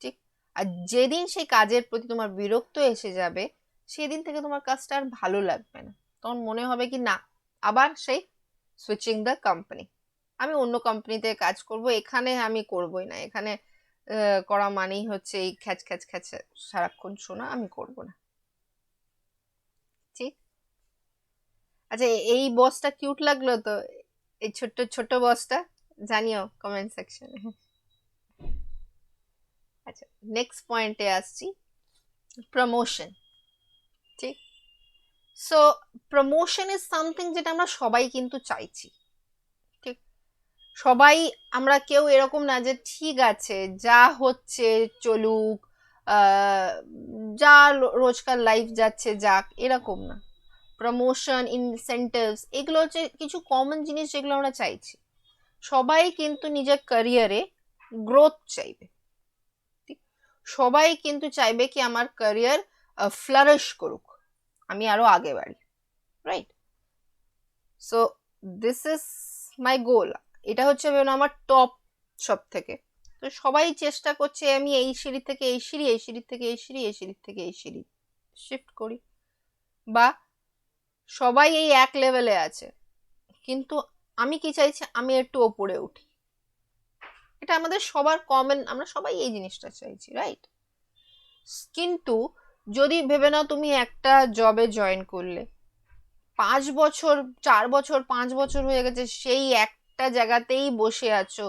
ঠিক। আর যেদিন সেই কাজের প্রতি তোমার বিরক্ত এসে যাবে সেদিন থেকে তোমার কাজটা আর ভালো লাগবে না, তখন মনে হবে কি না আবার সেই সুইচিং দ্য কোম্পানি, আমি অন্য কোম্পানিতে কাজ করব, এখানে আমি করবই না, এখানে করা মানেই হচ্ছে এই খ্যাচ খ্যাচ খ্যাচ সারাক্ষণ শোনা, আমি করব না, ঠিক। আচ্ছা এই বসটা কিউট লাগলো তো, এই ছোট্ট ছোট্ট বসটা, জানিও কমেন্ট সেকশনে। আচ্ছা নেক্সট পয়েন্টে আসছি, প্রমোশন, ঠিক। সো প্রমোশন ইজ সামথিং যেটা আমরা সবাই কিন্তু চাইছি, ঠিক। সবাই আমরা কেউ এরকম না যে ঠিক আছে যা হচ্ছে চলুক, আহ, যা রোজকার লাইফ যাচ্ছে যাক, এরকম না। প্রমোশন ইনসেন্টিভস এগুলো হচ্ছে কিছু কমন জিনিস যেগুলো আমরা চাইছি, সবাই কিন্তু নিজের ক্যারিয়ারে গ্রোথ চাইবে, ঠিক। সবাই কিন্তু চাইবে কি আমার ক্যারিয়ার ফ্লারিশ করুক, আমি আরো আগে বাড়ি, right? So this is my goal. এটা হচ্ছে আমার টপ সব থেকে। তো সবাই চেষ্টা করছে আমি এই সিঁড়ি থেকে এই সিঁড়ি, এই সিঁড়ি থেকে এই সিঁড়ি, এই সিঁড়ি থেকে এই সিঁড়ি শিফট করি, বা সবাই এই এক লেভেলে আছে, কিন্তু আমি কি চাইছি, আমি একটু ওপরে উঠি। এটা আমাদের সবার কমন, আমরা সবাই এই জিনিসটা চাইছি, রাইট? কিন্তু যদি ভেবে নাও তুমি একটা জবে জয়েন করলে, 5 বছর, 4 বছর, 5 বছর হয়ে গেছে, সেই একটা জায়গাতেই বসে আছো,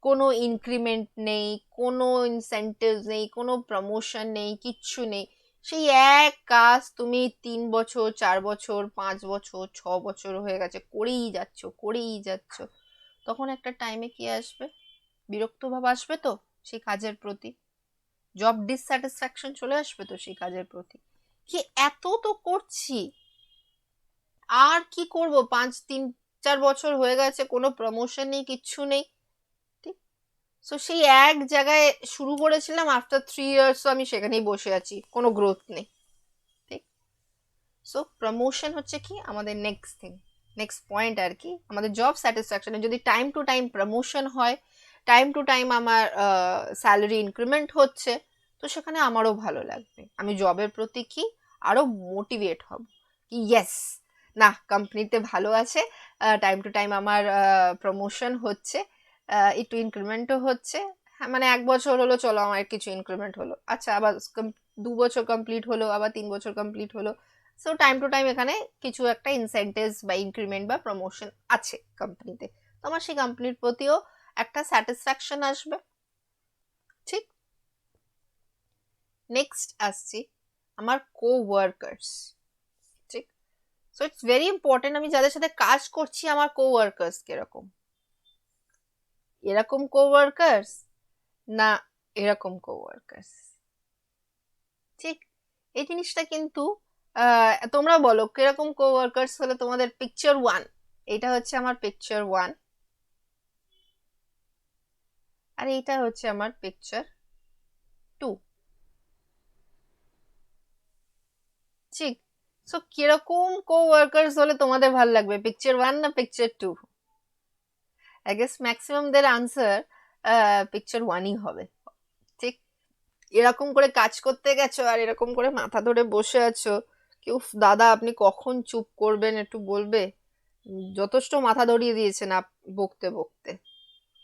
কোনো ইনক্রিমেন্ট নেই, কোনো ইনসেন্টিভ নেই, কোনো প্রমোশন নেই, কিচ্ছু নেই, সেই এক কাজ তুমি 3 বছর, 4 বছর, 5 বছর, 6 বছর হয়ে গেছে করেই যাচ্ছ, করেই যাচ্ছ, তখন একটা টাইমে কি আসবে? বিরক্ত ভাব আসবে তো সেই কাজের প্রতি, জব ডিসস্যাটিসফ্যাকশন চলে আসবে তো সেই কাজের প্রতি, কি এত তো করছি, আর কি করব, 3-4 বছর হয়ে গেছে, কোনো প্রমোশন নেই, কিচ্ছু নেই, ঠিক? সো সেই এক জায়গায় শুরু করেছিলাম, আফটার 3 ইয়ার্স আমি সেখানেই বসে আছি, কোনো গ্রোথ নেই, ঠিক? সো প্রমোশন হচ্ছে কি আমাদের নেক্সট থিং, নেক্সট পয়েন্ট আর কি। আমাদের জব স্যাটিসফ্যাকশনে যদি টাইম টু টাইম প্রমোশন হয়, টাইম টু টাইম আমার স্যালারি ইনক্রিমেন্ট হচ্ছে, তো সেখানে আমারও ভালো লাগবে, আমি জবের প্রতি কি আরো মোটিভেট হব, কি ইয়েস, না কোম্পানিতে ভালো আছে, টাইম টু টাইম আমার প্রমোশন হচ্ছে, একটু ইনক্রিমেন্টও হচ্ছে, হ্যাঁ মানে 1 বছর হলো, চলো আমার কিছু ইনক্রিমেন্ট হলো, আচ্ছা আবার 2 বছর কমপ্লিট হলো, আবার 3 বছর কমপ্লিট হলো, সো টাইম টু টাইম এখানে কিছু একটা ইনসেন্টিভস বা ইনক্রিমেন্ট বা প্রমোশন আছে কোম্পানিতে, তো আমার সেই কোম্পানির প্রতিও একটা স্যাটিসফ্যাকশন আসবে, ঠিক? নেক্সট আসছি আমার কো ওয়ার্কার্স, ঠিক? সো ইটস ভেরি ইম্পর্টেন্ট আমি যাদের সাথে কাজ করছি আমার কো ওয়ার্কার্স কিরকম, এরকম কো ওয়ার্কার্স না এরকম কো ওয়ার্কার্স, ঠিক? এই জিনিসটা কিন্তু তোমরা বলো কিরকম কো ওয়ার্কার্স হলে তোমাদের পিকচার 1, এটা হচ্ছে আমার পিকচার 1, আর এইটা হচ্ছে আমার পিকচার 2, ঠিক? সো কিরকম কো ওয়ার্কার্স হলে তোমাদের ভালো লাগবে, পিকচার 1 না পিকচার 2? আই গেস ম্যাক্সিমামদের আনসার পিকচার 1ই হবে, ঠিক? এরকম করে কাজ করতে গেছো আর এরকম করে মাথা ধরে বসে আছো, কেউ দাদা আপনি কখন চুপ করবেন একটু বলবে, যথেষ্ট মাথা ধরিয়ে দিয়েছেন বকতে বকতে,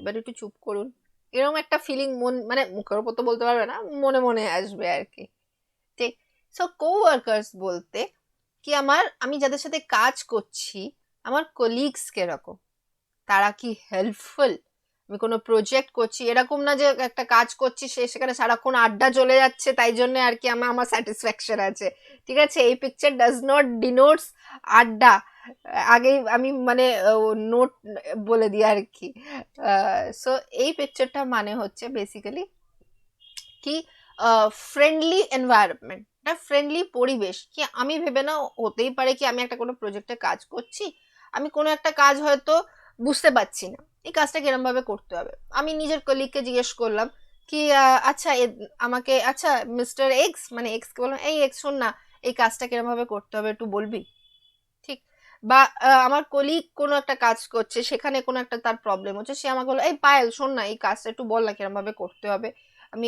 এবার একটু চুপ করুন, এরকম একটা ফিলিং মন মানে মুখের উপর তো বলতে পারবে না, মনে মনে আসবে আর কি, ঠিক? সো কো ওয়ার্কার্স বলতে কি আমি যাদের সাথে কাজ করছি, আমার কলিগস কিরকম, তারা কি হেল্পফুল, আমি কোনো প্রজেক্ট করছি, এরকম না যে একটা কাজ করছি সেখানে সারাক্ষণ আড্ডা চলে যাচ্ছে, তাই জন্য আর কি আমার স্যাটিসফ্যাকশন আছে, ঠিক আছে? এই পিকচার ডাজ নট ডিনোটস আড্ডা, আগেই আমি মানে নোট বলে দিই আর কি। সো এই পিকচারটা মানে হচ্ছে বেসিক্যালি কি ফ্রেন্ডলি এনভায়রনমেন্ট, একটা ফ্রেন্ডলি পরিবেশ, কি আমি ভেবে না হতেই পারে কি আমি একটা কোনো প্রজেক্টে কাজ করছি, আমি কোনো একটা কাজ হয়তো বুঝতে পারছি না, এই কাজটা কিরম ভাবে করতে হবে, আমি নিজের কলিগকে জিজ্ঞেস করলাম কি আচ্ছা আমাকে আচ্ছা মিস্টার এক্স, মানে এক্স কে বললাম এই এক্স শোন না, এই কাজটা কিরম ভাবে করতে হবে একটু বলবি, ঠিক? বা আমার কলিগ কোনো একটা কাজ করছে, সেখানে কোনো একটা তার প্রবলেম হচ্ছে, সে আমাকে বললো এই পায়েল শোন না, এই কাজটা একটু বল না কিরম ভাবে করতে হবে, আমি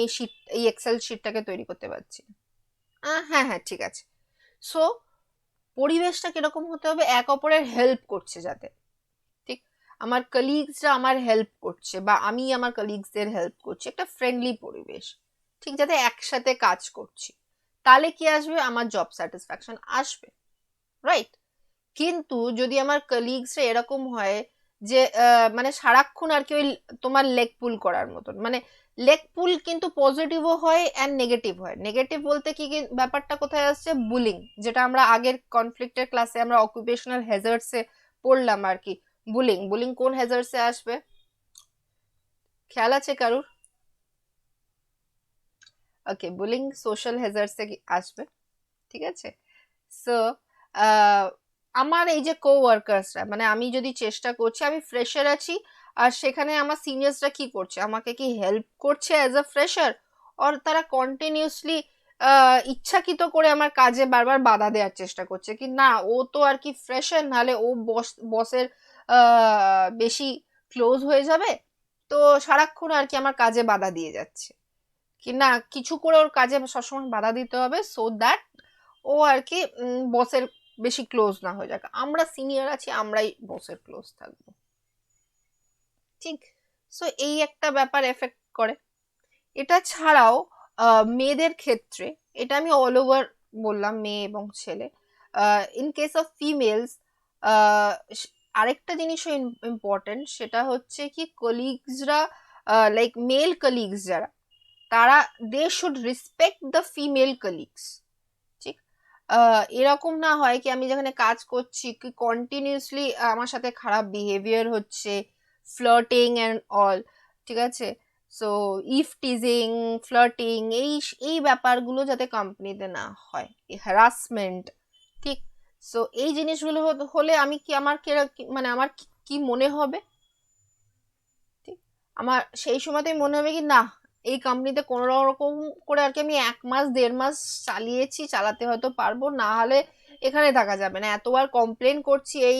এই এক্সেল শিটটাকে তৈরি করতে পারছি না। হ্যাঁ হ্যাঁ ঠিক আছে। সো পরিবেশটা কিরকম হতে হবে, এক অপরের হেল্প করছে যাতে, ঠিক? আমার কলিগসরা আমার হেল্প করছে বা আমি আমার কলিগসদের হেল্প করছি, একটা ফ্রেন্ডলি পরিবেশ, ঠিক? যাতে একসাথে কাজ করছি, তাহলে কি আসবে, আমার জব স্যাটিসফ্যাকশন আসবে, রাইট? কিন্তু যদি আমার কলিগসরা এরকম হয় যে মানে সারাক্ষণ আর কি ওই তোমার লেগ পুল করার মতন, মানে লেগ পুল কিন্তু পজিটিভও হয় অ্যান্ড নেগেটিভ হয়, নেগেটিভ বলতে কি ব্যাপারটা কোথায় আসছে, বুলিং, যেটা আমরা আগের কনফ্লিক্টের ক্লাসে আমরা অকুপেশনাল হ্যাজার্ডসে পড়লাম আর কি, বুলিং, বুলিং কোন হ্যাজার্ডসে আসবে, খেয়াল আছে কারুর? ওকে, বুলিং সোশ্যাল হ্যাজার্ডসে আসবে, ঠিক আছে? সো আমার এই যে কো ওয়ার্কার্সরা, মানে আমি যদি চেষ্টা করছি, আমি ফ্রেশার আছি আর সেখানে আমার সিনিয়র্সরা কি করছে, আমাকে কি হেল্প করছে অ্যাজ আ ফ্রেশার, আর তারা কন্টিনিউসলি ইচ্ছাকৃত করে আমার কাজে বারবার বাধা দেওয়ার চেষ্টা করছে, কি না ও তো আর কি ফ্রেশার, নাহলে ও বসের বেশি ক্লোজ হয়ে যাবে, তো সারাক্ষণ আর কি আমার কাজে বাধা দিয়ে যাচ্ছে, কি না কিছু করে ওর কাজে সবসময় বাধা দিতে হবে, সো দ্যাট ও আর কি বসের বেশি ক্লোজ না হয়ে যাক, আমরা সিনিয়র আছি, আমরাই বসের ক্লোজ থাকবো, ঠিক। সো এই একটা ব্যাপার এফেক্ট করে। এটা ছাড়াও মেয়েদের ক্ষেত্রে, এটা আমি অল ওভার বললাম, মেয়ে এবং ছেলে, ইন কেস অফ ফিমেলস আরেকটা জিনিসও ইম্পর্টেন্ট, সেটা হচ্ছে কি কলিগসরা, লাইক মেল কলিগস যারা, তারা they should respect the female colleagues, ঠিক। এরকম না হয় কি আমি যেখানে কাজ করছি কি কন্টিনিউসলি আমার সাথে খারাপ বিহেভিয়ার হচ্ছে, ফ্লার্টিং অ্যান্ড অল, ঠিক আছে। সো ইফ টিজিং, ফ্লার্টিং, এই ব্যাপারগুলো যাতে কোম্পানিতে না হয়, হ্যারাসমেন্ট, ঠিক। সো এই জিনিসগুলো হলে আমি কি আমার মানে আমার কি মনে হবে, ঠিক। আমার সেই সময়তেই মনে হবে কি না, এই কোম্পানিতে কোনো রকম করে আর কি আমি 1 মাস 1.5 মাস চালিয়েছি, চালাতে হয়তো পারবো, না হলে এখানে থাকা যাবে না, এতবার কমপ্লেন করছি এই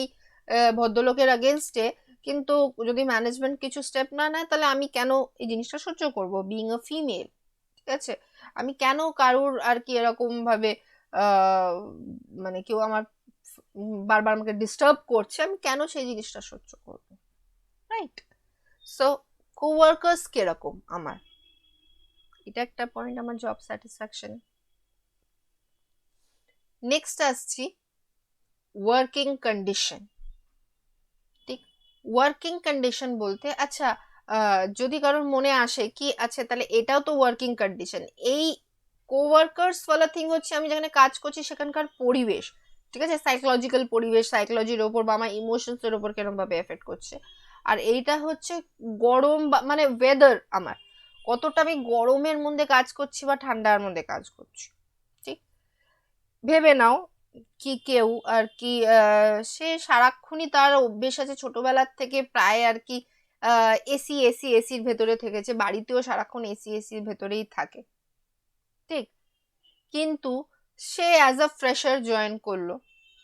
ভদ্রলোকের আগেনস্টে, কিন্তু যদি ম্যানেজমেন্ট কিছু স্টেপ না নেয় তাহলে আমি কেন এই জিনিসটা সহ্য করব, বিইং আ ফিমেল, ঠিক আছে। আমি কেন কারুর আর কি এরকম ভাবে মানে কেউ আমার বারবার আমাকে ডিস্টার্ব করছে, আমি কেন সেই জিনিসটা সহ্য করব, রাইট। সো কোওয়ার্কার্স কিরকম আমার, এটা একটা পয়েন্ট আমার জব স্যাটিসফ্যাকশন। নেক্সট আসছি ওয়ার্কিং কন্ডিশন, ঠিক। ওয়ার্কিং কন্ডিশন বলতে আচ্ছা, যদি কারোর মনে আসে কি আচ্ছা তাহলে এটাও তো ওয়ার্কিং কন্ডিশন, এই কোওয়ার্কার্স ওয়ালা থিং হচ্ছে আমি যেখানে কাজ করছি সেখানকার পরিবেশ, ঠিক আছে, সাইকোলজিক্যাল পরিবেশ, সাইকোলজির ওপর বা আমার ইমোশনস এর ওপর কিরকম ভাবে এফেক্ট করছে। আর এইটা হচ্ছে গরম বা মানে ওয়েদার, আমার কতটা আমি গরমের মধ্যে কাজ করছি বা ঠান্ডার মধ্যে কাজ করছি, ঠিক। ভেবে নাও কি কেউ আর কি সে সারাক্ষণই তার অভ্যেস আছে ছোটবেলার থেকে প্রায় আর কি এসি এসি এসির ভেতরে থেকেছে, বাড়িতেও সারাক্ষণ এসি এসির ভেতরেই থাকে, ঠিক। কিন্তু সে অ্যাজ আ ফ্রেশার জয়েন করলো,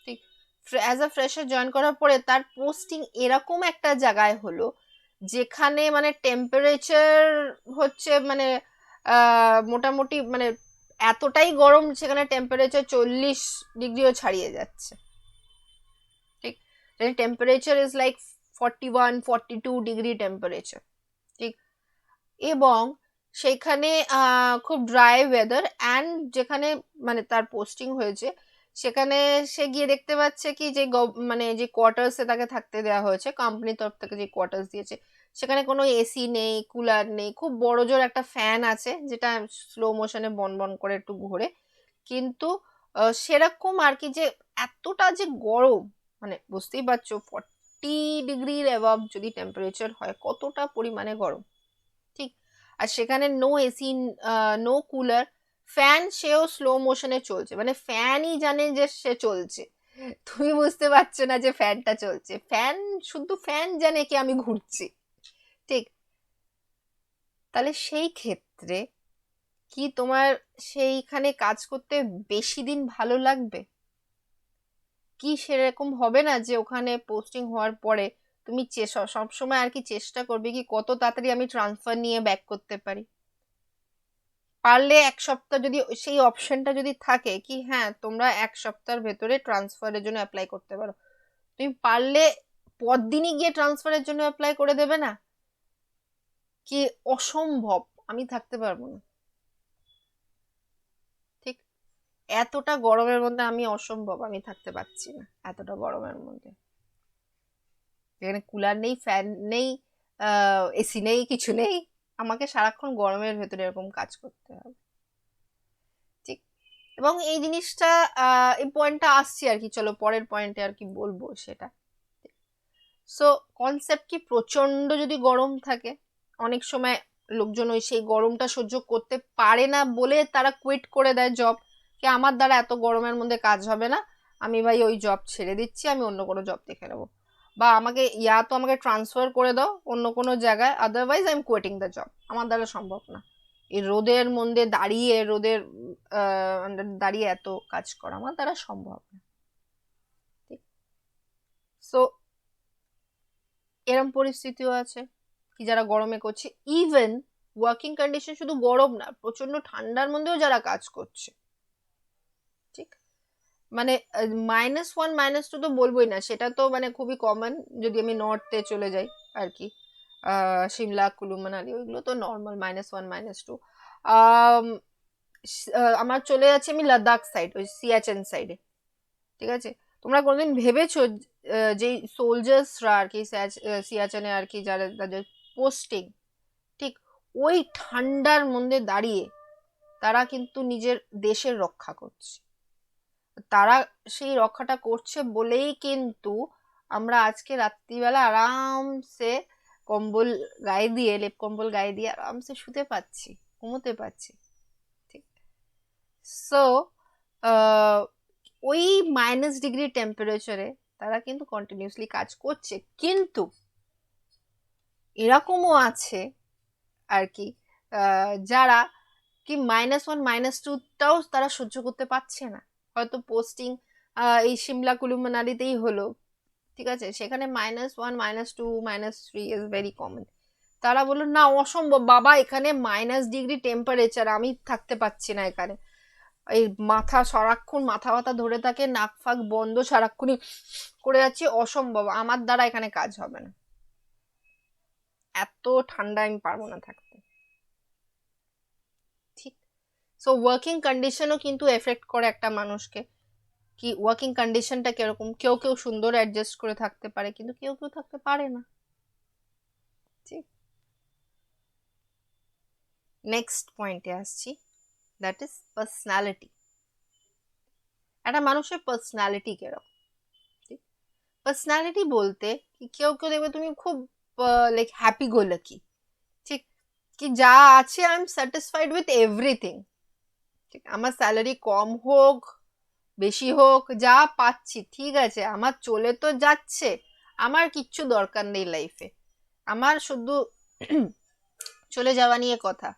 ঠিক। অ্যাজ আ ফ্রেশার জয়েন করার পরে তার পোস্টিং এরকম একটা জায়গায় হলো যেখানে মানে টেম্পারেচার হচ্ছে মানে মোটামুটি মানে এতটাই গরম, সেখানে টেম্পারেচার 40 ডিগ্রিও ছাড়িয়ে যাচ্ছে, ঠিক। Temperature is like 41-42 degree temperature, ঠিক। এবং সেখানে খুব ড্রাই ওয়েদার, অ্যান্ড যেখানে মানে তার পোস্টিং হয়েছে সেখানে সে গিয়ে দেখতে পাচ্ছে কি যে মানে যে কোয়ার্টার্সে তাকে থাকতে দেওয়া হয়েছে, কোম্পানির তরফ থেকে যে কোয়ার্টার্স দিয়েছে সেখানে কোনো এসি নেই, কুলার নেই, খুব বড় জোর একটা ফ্যান আছে যেটা স্লো মোশনে বন বন করে একটু ঘোরে, কিন্তু সেরকম আর কি যে এতটা যে গরম, মানে বুঝতেই পারছো 40 ডিগ্রির অ্যাবভ যদি টেম্পারেচার হয় কতটা পরিমাণে গরম, ঠিক। আর সেখানে no AC, no cooler, fan সেও স্লো মোশনে চলছে, মানে ফ্যানই জানে যে সে চলছে, তুমি বুঝতে পারছো না যে ফ্যানটা চলছে, ফ্যান শুধু ফ্যান জানে কি আমি ঘুরছি, ঠিক। তাহলে সেই ক্ষেত্রে কি তোমার সেইখানে কাজ করতে বেশি দিন ভালো লাগবে? কি সেরকম হবে না যে ওখানে পোস্টিং হওয়ার পরে তুমি সবসময় আর কি চেষ্টা করবে কি কত তাড়াতাড়ি আমি ট্রান্সফার নিয়ে ব্যাক করতে পারি, পারলে 1 সপ্তাহ যদি সেই অপশনটা যদি থাকে কি হ্যাঁ তোমরা 1 সপ্তাহের ভেতরে ট্রান্সফারের জন্য অ্যাপ্লাই করতে পারো, তুমি পারলে পরদিনই গিয়ে ট্রান্সফারের জন্য অ্যাপ্লাই করে দেবে না? কি অসম্ভব, আমি থাকতে পারবো না, ঠিক। এতটা গরমের মধ্যে আমি অসম্ভব, আমি থাকতে পারছি না এতটা গরমের মধ্যে, যেখানে কুলার নেই, ফ্যান নেই, এসি নেই, কিছু নেই, আমাকে সারাক্ষণ গরমের ভেতরে এরকম কাজ করতে হবে, ঠিক। এবং এই জিনিসটা এই পয়েন্টটা আসছি আর কি, চলো পরের পয়েন্টে আর কি বলবো সেটা। সো কনসেপ্ট কি প্রচন্ড যদি গরম থাকে, অনেক সময় লোকজন ওই সেই গরমটা সহ্য করতে পারে না বলে তারা কুইট করে দেয় জব, কি আমার দ্বারা এত গরমের মধ্যে কাজ হবে না, আমি ভাই ওই জব ছেড়ে দিচ্ছি, আমি অন্য কোনো জব দেখে নেবো, বা আমাকে তো আমাকে ট্রান্সফার করে দাও অন্য কোনো জায়গায়, otherwise I am quitting the job, আমার দ্বারা সম্ভব না এই রোদের মধ্যে দাঁড়িয়ে রোদের আন্ডার দাঁড়িয়ে এত কাজ করা আমার দ্বারা সম্ভব না। ঠিক। সো এরম পরিস্থিতিও আছে কি যারা গরমে করছে, ইভেন ওয়ার্কিং কন্ডিশন শুধু গরম না, প্রচন্ড ঠান্ডার মধ্যেও যারা কাজ করছে। ঠিক। মানে -1 -2 তো বলবোই না, সেটা তো মানে খুবই কমন। যদি আমি নর্থে চলে যাই আর কি, সিমলা, কুলু, মানালি, ওইগুলো তো নর্মাল -1 -2। আমার চলে যাচ্ছে আমি লাদাখ সাইড, ওই সিয়াচেন সাইডে। ঠিক আছে, তোমরা কোনোদিন ভেবেছো যে সোলজার্সরা আর কি সিয়াচেনে আর কি যারা তাদের পোস্টিং, ঠিক ওই ঠান্ডার মধ্যে দাঁড়িয়ে তারা কিন্তু নিজের দেশের রক্ষা করছে। তারা সেই রক্ষাটা করছে বলেই কিন্তু আমরা আজকে রাত্রিবেলা আরামসে কম্বল গায়ে দিয়ে, লেপ কম্বল গায়ে দিয়ে আরামসে শুতে পাচ্ছি, ঘুমোতে পাচ্ছি। ঠিক। সো ওই -ডিগ্রি টেম্পারেচারে তারা কিন্তু কন্টিনিউসলি কাজ করছে। কিন্তু এরকমও আছে আর কি যারা কি -1 -2টাও তারা সহ্য করতে পারছে না। হয়তো পোস্টিং এই সিমলা, কুলু, মানালিতেই হলো, ঠিক আছে, সেখানে -1 -2 -3 ইজ ভেরি কমন। তারা বললো না, অসম্ভব বাবা, এখানে ডিগ্রি টেম্পারেচার, আমি থাকতে পারছি না এখানে। এই মাথা সারাক্ষণ মাথা ব্যথা ধরে থাকে, নাক ফাক বন্ধ, সারাক্ষণই করে যাচ্ছি, অসম্ভব, আমার দ্বারা এখানে কাজ হবে না, এত ঠান্ডা আমি পারবো না থাকতে। ঠিক। সো ওয়ার্কিং কন্ডিশনও কিন্তু এফেক্ট করে একটা মানুষকে। কি ওয়ার্কিং কন্ডিশনটা কিরকম, কেউ কেউ সুন্দর অ্যাডজাস্ট করে থাকতে পারে, কিন্তু কেউ কেউ থাকতে পারে না। ঠিক। নেক্সট পয়েন্টে আসছি, দ্যাট ইজ পার্সোনালিটি। একটা মানুষের পার্সোনালিটি কিরকম। ঠিক। পার্সোনালিটি বলতে কেউ কেউ দেখবে তুমি খুব লাইক হ্যাপি গো লাকি, ঠিক, কি যা আছে I am satisfied with everything. ঠিক, আমার স্যালারি কম হোক বেশি হোক, যা পাচ্ছি ঠিক আছে, আমার চলে তো যাচ্ছে, আমার কিচ্ছু দরকার নেই লাইফে, আমার শুধু চলে যাওয়া নিয়ে কথা।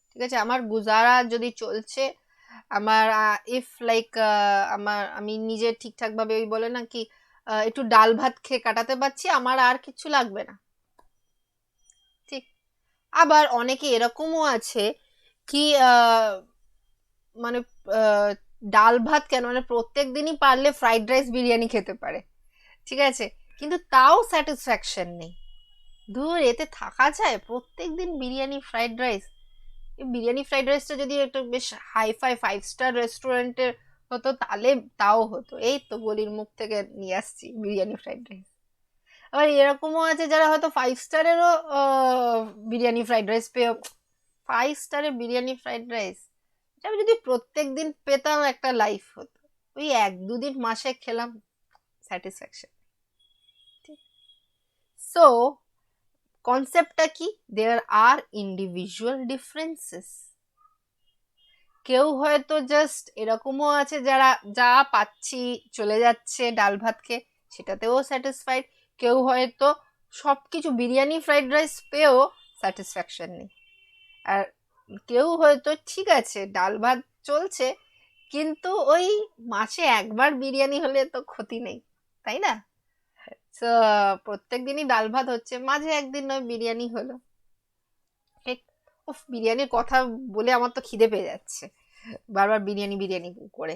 ঠিক আছে, আমার গুজারা যদি চলছে, আমার ইফ লাইক আমি নিজে ঠিকঠাক ভাবে ওই বলে না কি একটু ডাল ভাত খেয়ে কাটাতে পারছি, আমার আর কিছু লাগবে না। ঠিক। আবার অনেকে এরকমও আছে কি মানে ডাল ভাত কেন, মানে প্রত্যেক দিনই পারলে ফ্রাইড রাইস বিরিয়ানি খেতে পারে, ঠিক আছে, কিন্তু তাও স্যাটিসফ্যাকশন নেই। ধুর, এতে থাকা যায় প্রত্যেক দিন biryani fried rice? Biryani fried রাইসটা যদি একটা বেশ হাইফাই 5 স্টার রেস্টুরেন্টের হতো তাহলে তাও হতো, এই তো গলির মুখ থেকে নিয়ে আসছি বিরিয়ানি ফ্রাইড রাইস। আবার এরকমও আছে যারা হয়তো 5 স্টারেরও বিরিয়ানি ফ্রাইড রাইস পেয়ে, 5 স্টারের বিরিয়ানি ফ্রাইড রাইস আমি যদি প্রত্যেক দিন পেতাম একটা লাইফ হতো, ওই 1-2 দিন মাসে খেলাম, স্যাটিসফ্যাকশন। সো কনসেপ্টটা কি, দেয়ার আর ইন্ডিভিজুয়াল ডিফারেন্সেস। কেউ হয়তো জাস্ট এরকমও আছে যারা যা পাচ্ছি চলে যাচ্ছে ডাল ভাত খেয়ে, সেটাতেও স্যাটিসফাইড। কেউ হয়তো সবকিছু বিরিয়ানি ফ্রাইড রাইস পেয়েও স্যাটিসফ্যাকশন নেই। আর কেউ হয়তো ঠিক আছে ডাল ভাত চলছে, কিন্তু ওই মাসে একবার বিরিয়ানি হলে তো ক্ষতি নেই, তাই না? তো প্রত্যেক দিনই ডাল ভাত হচ্ছে, মাঝে একদিন নয় বিরিয়ানি হলো। ঠিক। উফ, বিরিয়ানির কথা বলে আমার তো খিদে পেয়ে যাচ্ছে বারবার বিরিয়ানি বিরিয়ানি করে।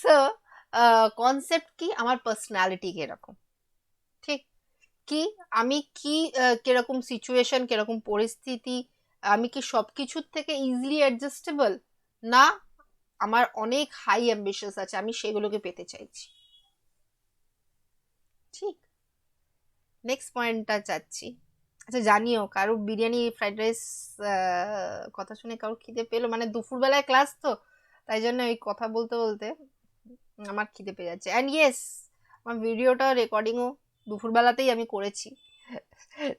সো কনসেপ্ট কি, আমার পার্সোনালিটি কিরকম, ঠিক, কি আমি কি কিরকম সিচুয়েশন, কিরকম পরিস্থিতি, আমি কি সবকিছুর থেকে ইজিলি অ্যাডজাস্টেবল, না আমার অনেক হাই অ্যাম্বিশাস আছে, আমি সেগুলোকে পেতে চাইছি। ঠিক। নেক্সট পয়েন্টটা চাচ্ছি, আচ্ছা জানিও কারো বিরিয়ানি ফ্রাইড রাইস কথা শুনে কারো খিদে পেলো, মানে দুপুরবেলায় ক্লাস তো, তাই জন্য ওই কথা বলতে বলতে আমার খিদে পেয়ে যাচ্ছে। অ্যান্ড ইয়েস, আমার ভিডিওটা রেকর্ডিংও দুপুরবেলাতেই আমি করেছি,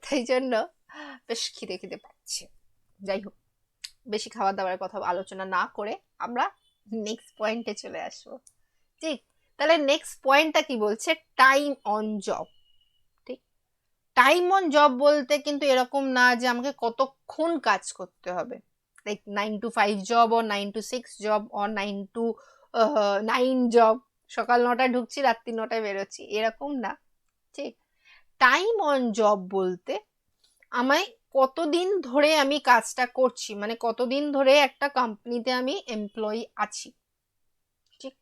তাই জন্য বেশ খিদে খিদে পাচ্ছে। যাই হোক, বেশি খাওয়া দাওয়ার কথা আলোচনা না করে আমরা নেক্সট পয়েন্টে চলে আসবো। ঠিক, তাহলে নেক্সট পয়েন্টটা কি বলছে, টাইম অন জব। ঠিক, টাইম অন জব বলতে কিন্তু এরকম না যে আমাকে কতক্ষণ কাজ করতে হবে, like 9 to 5 job or 9 to 6 job or 9 to 9 job, সকাল 9টায় ঢুকছি রাত্রি 9টায় বেরোচ্ছি, এরকম না। ঠিক, টাইম অন জব বলতে আমায় কতদিন ধরে আমি কাজটা করছি, মানে কতদিন ধরে একটা কোম্পানিতে আমি এমপ্লয়ি আছি। ঠিক,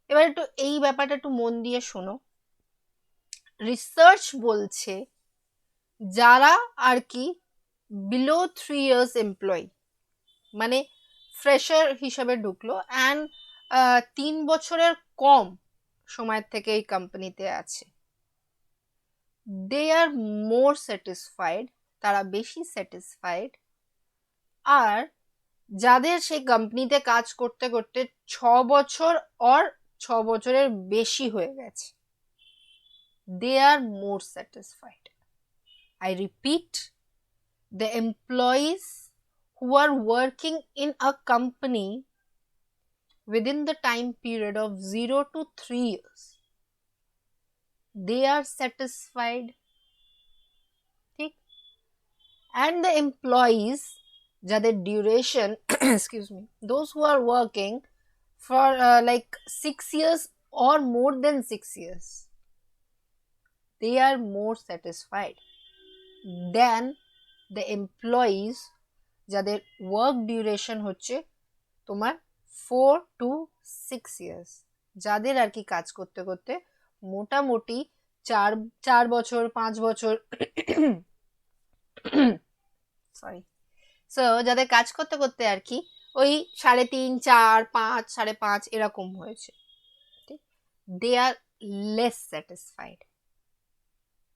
এবার একটু এই ব্যাপারটা একটু মন দিয়ে শোনো। রিসার্চ বলছে যারা আর কি বিলো 3 years এমপ্লয়ি, মানে ফ্রেশার হিসাবে ঢুকলো অ্যান্ড 3 বছরের কম সময়ের থেকে এই কোম্পানিতে আছে, দে আর মোর স্যাটিসফাইড, তারা বেশি স্যাটিসফাইড। আর যাদের সেই কোম্পানিতে কাজ করতে করতে 6 বছর আর 6 বছরের বেশি হয়ে গেছে, they are more satisfied. I repeat, the employees who are working in a company within the time period of 0 to 3 years, they are satisfied. ঠিক, and the employees যাদের duration excuse me, those who are working for like 6 years or more than 6 years, they are more satisfied than the employees যাদের work duration হচ্ছে তোমার 4 to 6 years, যাদের আর কি কাজ করতে করতে মোটামুটি 4 বছর 5 বছর সরি, সো যাদের কাজ করতে করতে আর কি ওই 3.5 4 5 5.5 এরকম হয়েছে, ঠিক, দে আর লেস স্যাটিসফাইড।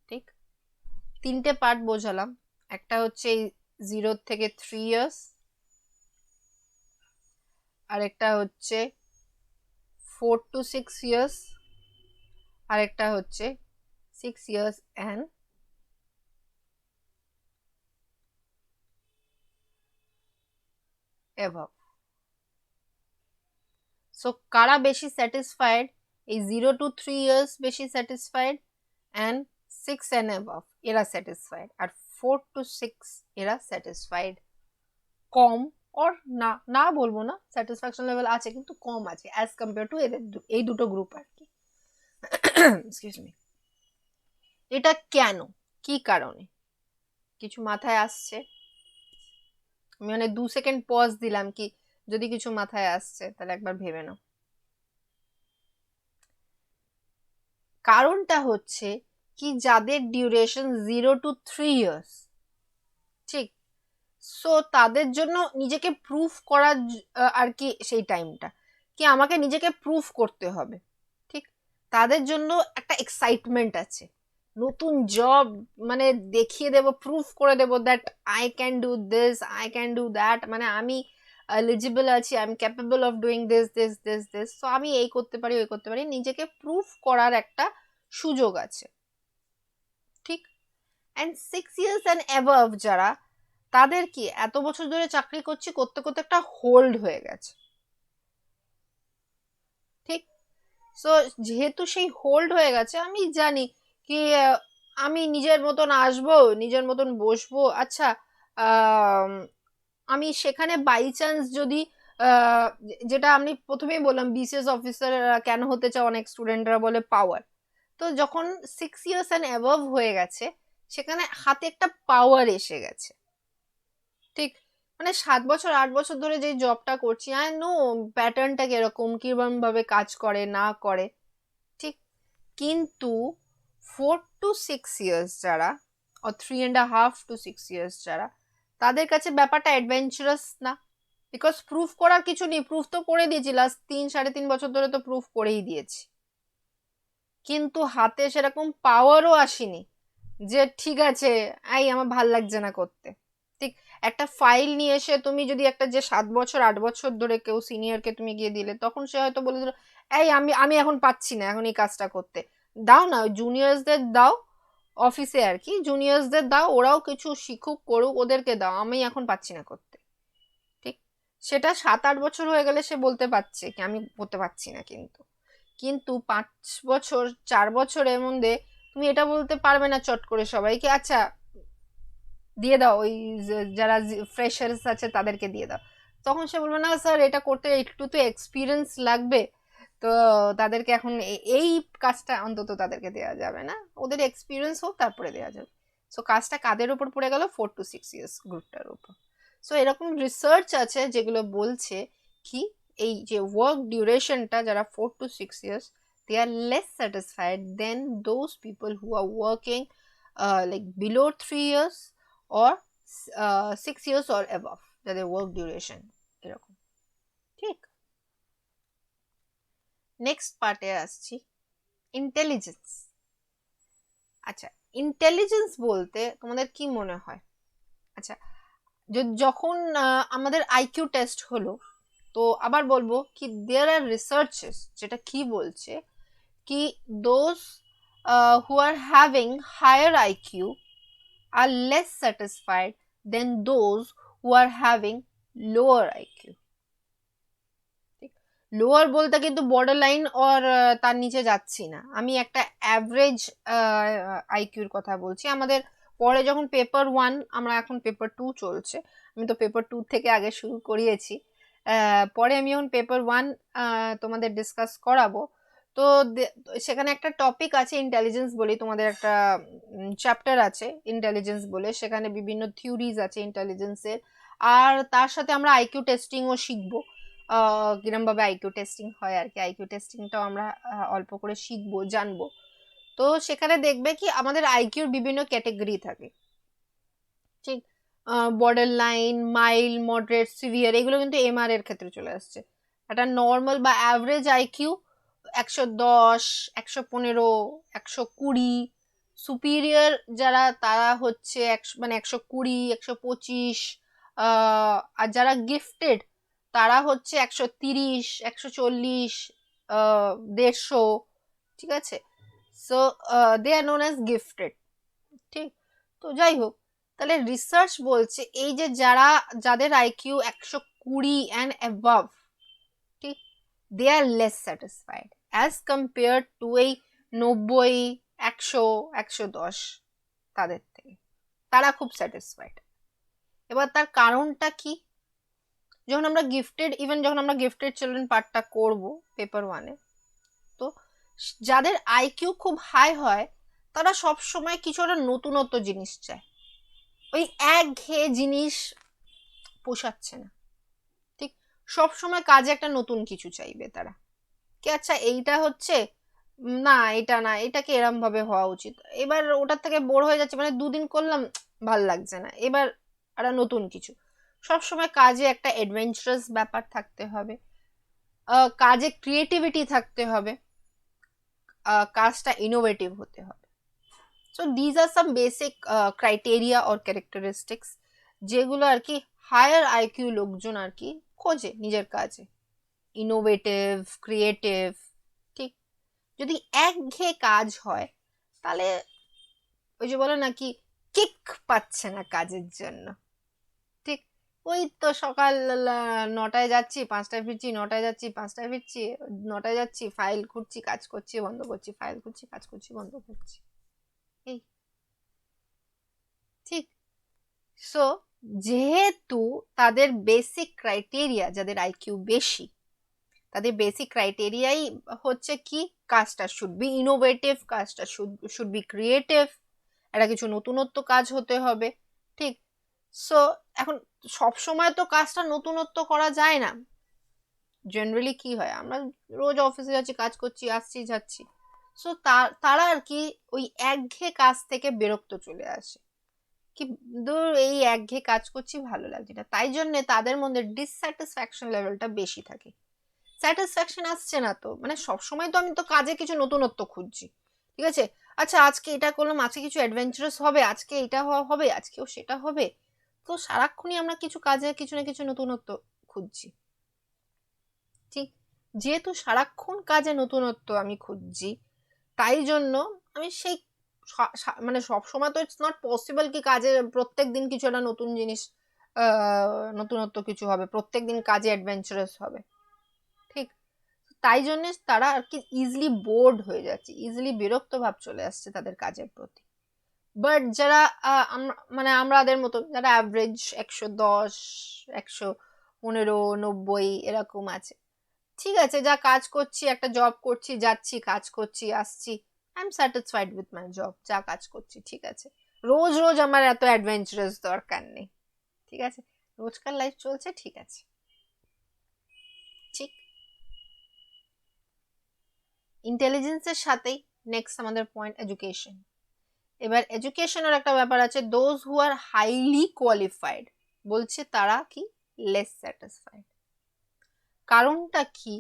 ঠিক, 3টে পার্ট বোঝালাম, একটা হচ্ছে 0 থেকে 3 years, আর একটা হচ্ছে 4 to 6 years, আর একটা হচ্ছে 6 years and above. সো কারা বেশি স্যাটিসফাইড? এই 0 to 3 years বেশি স্যাটিসফাইড অ্যান্ড 6 and above এরা স্যাটিসফাইড, আর 4 to 6 এরা স্যাটিসফাইড কম, ওর না না বলবো না, স্যাটিসফ্যাকশন লেভেল আছে কিন্তু কম আছে অ্যাজ কম্পেয়ার টু এদের এই দুটো গ্রুপ আর কি। এক্সকিউজ মি, এটা কেন, কি কারণে, কিছু মাথায় আসছে? আমি মানে 2 সেকেন্ড পজ দিলাম কি যদি কিছু মাথায় আসছে তাহলে একবার ভেবে নাও। কারণটা হচ্ছে কি যাদের ডিউরেশন 0 to 3 years, ঠিক, সো তাদের জন্য নিজেকে প্রুফ করার আর কি সেই টাইমটা কি আমাকে নিজেকে প্রুফ করতে হবে। ঠিক, তাদের জন্য একটা এক্সাইটমেন্ট আছে, নতুন জব মানে দেখিয়ে দেব, প্রুফ করে দেব that I can do this, I can do that, মানে আমি এলিজিবল আছি, I am capable of doing this this this this, so আমি এই করতে পারি ওই করতে পারি, নিজেকে প্রুফ করার একটা সুযোগ আছে। ঠিক, অ্যান্ড 6 years and above যারা, তাদের কি এত বছর ধরে চাকরি করতে করতে একটা হোল্ড হয়ে গেছে। ঠিক, সো যেহেতু সেই হোল্ড হয়ে গেছে, আমি জানি কি আমি নিজের মতন আসবো, নিজের মতন বসবো, আচ্ছা আমি সেখানে বাই চান্স যদি যেটা আমি প্রথমেই বললাম বিসিএস অফিসার কেন হতে চাও অনেক স্টুডেন্টরা বলে পাওয়ার, তো যখন 6 years and above হয়ে গেছে সেখানে হাতে একটা পাওয়ার এসে গেছে। ঠিক, মানে 7 বছর 8 বছর ধরে যে জবটা করছি, আই নো প্যাটার্নটা কিরকম, কিরকম ভাবে কাজ করে না করে। ঠিক, কিন্তু 4 to 6 years যারা, or 3.5 to 6 years যারা, তাদের কাছে ব্যাপারটা অ্যাডভেঞ্চারাস না, বিকজ প্রুফ করার কিছু নেই, প্রুফ তো করে দিয়েছি লাস্ট 3 সাড়ে 3 বছর ধরে, তো প্রুফ করেই দিয়েছি, কিন্তু হাতে সেরকম পাওয়ারও আসেনি যে ঠিক আছে এই আমার ভাল লাগছে না করতে। ঠিক, একটা ফাইল নিয়ে এসে তুমি যদি একটা যে 7 বছর 8 বছর ধরে কেউ সিনিয়রকে তুমি গিয়ে দিলে, তখন সে হয়তো বলে দিল এই আমি এখন পাচ্ছি না এখন এই কাজটা করতে, দাও না জুনিয়র্সদের দাও, অফিসে আর কি জুনিয়র্সদের দাও, ওরাও কিছু শিখুক করুক, ওদেরকে দাও, আমি এখন পাচ্ছি না করতে। ঠিক, সেটা 7-8 বছর হয়ে গেলে সে বলতে পারছে কি আমি করতে পারছি না, কিন্তু 5 বছর 4 বছরের মধ্যে তুমি এটা বলতে পারবে না চট করে সবাইকে আচ্ছা দিয়ে দাও, ওই যারা ফ্রেশার্স আছে তাদেরকে দিয়ে দাও। তখন সে বলবে না স্যার, এটা করতে একটু তো এক্সপিরিয়েন্স লাগবে, তো তাদেরকে এখন এই কাজটা অন্তত তাদেরকে দেওয়া যাবে না, ওদের এক্সপিরিয়েন্স হোক তারপরে দেওয়া যাবে। সো কাজটা কাদের উপর পড়ে গেল? 4 to 6 years গ্রুপটার উপর। সো এরকম রিসার্চ আছে যেগুলো বলছে কি এই যে ওয়ার্ক ডিউরেশনটা যারা 4 to 6 years, they are less satisfied than those people who are working like below 3 years or 6 years or above, যাদের ওয়ার্ক ডিউরেশন এরকম। ঠিক, নেক্সট পার্টে আসছি, ইন্টেলিজেন্স। আচ্ছা, ইন্টেলিজেন্স বলতে তোমাদের কি মনে হয়? আচ্ছা, যখন আমাদের আইকিউ টেস্ট হলো, তো আবার বলবো কি দেয়ার আর রিসার্চেস যেটা কি বলছে কি those who are having higher IQ are less satisfied than those who are having lower IQ. Lower বলতে কিন্তু বর্ডার লাইন ওর তার নিচে যাচ্ছি না, আমি একটা অ্যাভারেজ আইকিউর কথা বলছি। আমাদের পরে যখন পেপার 1, আমরা এখন পেপার 2 চলছে, আমি তো পেপার 2 থেকে আগে শুরু করিয়েছি, পরে আমি যখন পেপার 1 তোমাদের ডিসকাস করাবো, তো সেখানে একটা টপিক আছে ইন্টেলিজেন্স বলে, তোমাদের একটা চ্যাপ্টার আছে ইন্টেলিজেন্স বলে, সেখানে বিভিন্ন থিওরিজ আছে ইন্টেলিজেন্সের, আর তার সাথে আমরা আইকিউ টেস্টিংও শিখবো, কিরম ভাবে আইকিউ টেস্টিং হয় আর কি, আইকিউ টেস্টিংটাও আমরা অল্প করে শিখবো, জানবো। তো সেখানে দেখবে কি আমাদের আইকিউর বিভিন্ন ক্যাটেগরি থাকে, ঠিক, border line, mild, moderate, severe, এগুলো কিন্তু এমআর এর ক্ষেত্রে চলে আসছে। একটা নর্মাল বা অ্যাভারেজ আইকিউ 110, 115, 120, সুপিরিয়র যারা তারা হচ্ছে মানে 120, 125, আর যারা গিফটেড তারা হচ্ছে 130, 140, 150, ঠিক আছে। So they are known as gifted. ঠিক, তো যাই হোক, তাহলে রিসার্চ বলছে এই যে যাদের আইকিউ 120 অ্যান্ড অ্যাবাভ, ঠিক, they are less satisfied as compare to এই 90, 100, 110 তাদের থেকে, তারা খুব স্যাটিসফাইড। এবার তার কারণটা কি? যখন আমরা গিফটেড চিলড্রেন পার্টটা করব পেপার 1-এ, তো যাদের আইকিউ খুব হাই হয় তারা সব সময় কিছু একটা নতুনত্ব জিনিস চায়, ওই একঘেয়ে জিনিস পোষাচ্ছে না, ঠিক, সব সময় কাজে একটা নতুন কিছু চাইবে তারা, কি আচ্ছা এইটা হচ্ছে না, এটা না, এটাকে এরম ভাবে হওয়া উচিত, এবার ওটার থেকে বোর হয়ে যাচ্ছে, মানে 2 দিন করলাম ভাল লাগছে না, এবার একটা নতুন কিছু। সবসময় কাজে একটা অ্যাডভেঞ্চারাস ব্যাপার থাকতে হবে, কাজে ক্রিয়েটিভিটি থাকতে হবে, কাজটা ইনোভেটিভ হতে হবে। So these R some basic criteria or characteristics যেগুলো আর কি হায়ার আইকিউ লোকজন আর কি খোঁজে নিজের কাজে, ইনোভেটিভ, ক্রিয়েটিভ। ঠিক, যদি একঘেয়ে কাজ হয় তাহলে ওই যে বলে নাকি কিক পাচ্ছে না কাজের জন্য, ঠিক, ওই তো সকাল 9টায় যাচ্ছি, 5টায় ফিরছি, 9টায় যাচ্ছি, 5টায় ফিরছি, 9টায় যাচ্ছি, ফাইল খুঁজছি, কাজ করছি, বন্ধ করছি, ফাইল খুঁজছি, কাজ করছি, বন্ধ করছি, এই, ঠিক। সো যেহেতু তাদের বেসিক ক্রাইটেরিয়া, যাদের আইকিউ বেশি তাদের বেসিক ক্রাইটেরিয়াই হচ্ছে কি কাজটা শুড বি ইনোভেটিভ, কাজটা শুড বি ক্রিয়েটিভ, একটা কিছু নতুনত্ব কাজ হতে হবে, ঠিক। সো এখন সব সময় তো কাজটা নতুনত্ব করা যায় না, জেনারেলি কি হয় আমরা রোজ অফিসে যাচ্ছি, কাজ করছি, আসছি, যাচ্ছি, সো তারা আর কি ওই একঘেয়ে কাজ থেকে বিরক্ত চলে আসে, কি দূর এই একঘেয়ে কাজ করছি, ভালো লাগছে না, তাই জন্য তাদের মধ্যে ডিসস্যাটিসফ্যাকশন লেভেলটা বেশি থাকে, স্যাটিসফ্যাকশন আসছে না, তো মানে সবসময় তো আমি তো কাজে কিছু নতুনত্ব খুঁজছি, ঠিক আছে, আচ্ছা আজকে এটা করলাম, আজকে কিছু অ্যাডভেঞ্চারাস হবে, আজকে এটা হবে, আজকেও সেটা হবে, তো সারাক্ষণই আমরা কিছু কাজে কিছু না কিছু নতুনত্ব খুঁজছি, ঠিক, যেহেতু সারাক্ষণ কাজে নতুনত্ব আমি খুঁজছি, তাই জন্য আমি সেই মানে সব সময় তো ইটস নট পসিবল কি কাজে প্রত্যেক দিন কিছু একটা নতুন জিনিস, নতুনত্ব কিছু হবে, প্রত্যেক দিন কাজে অ্যাডভেঞ্চারাস হবে, ঠিক, তাই জন্য তারা আর কি ইজিলি বোর্ড হয়ে যাচ্ছে, ইজিলি বিরক্ত ভাব চলে আসছে তাদের কাজের প্রতি, বাট যারা মানে আমাদের মতো যারা অ্যাভারেজ 110, 115, 90 এরকম আছে, ঠিক আছে, যা কাজ করছি, একটা জব করছি, যাচ্ছি, কাজ করছি, আসছি, I am satisfied with my job, যা কাজ করছি, ঠিক আছে। রোজ রোজ আমার এত অ্যাডভেঞ্চারাস দরকার নেই, ঠিক আছে, রোজকার লাইফ চলছে, ঠিক আছে, ঠিক। ইন্টেলিজেন্সের সাথেই নেক্সট আমাদের পয়েন্ট এডুকেশন। এবার এডুকেশনের একটা ব্যাপার আছে, those who are highly qualified বলছে তারা কি লেস স্যাটিসফাইড। কারণটা কি,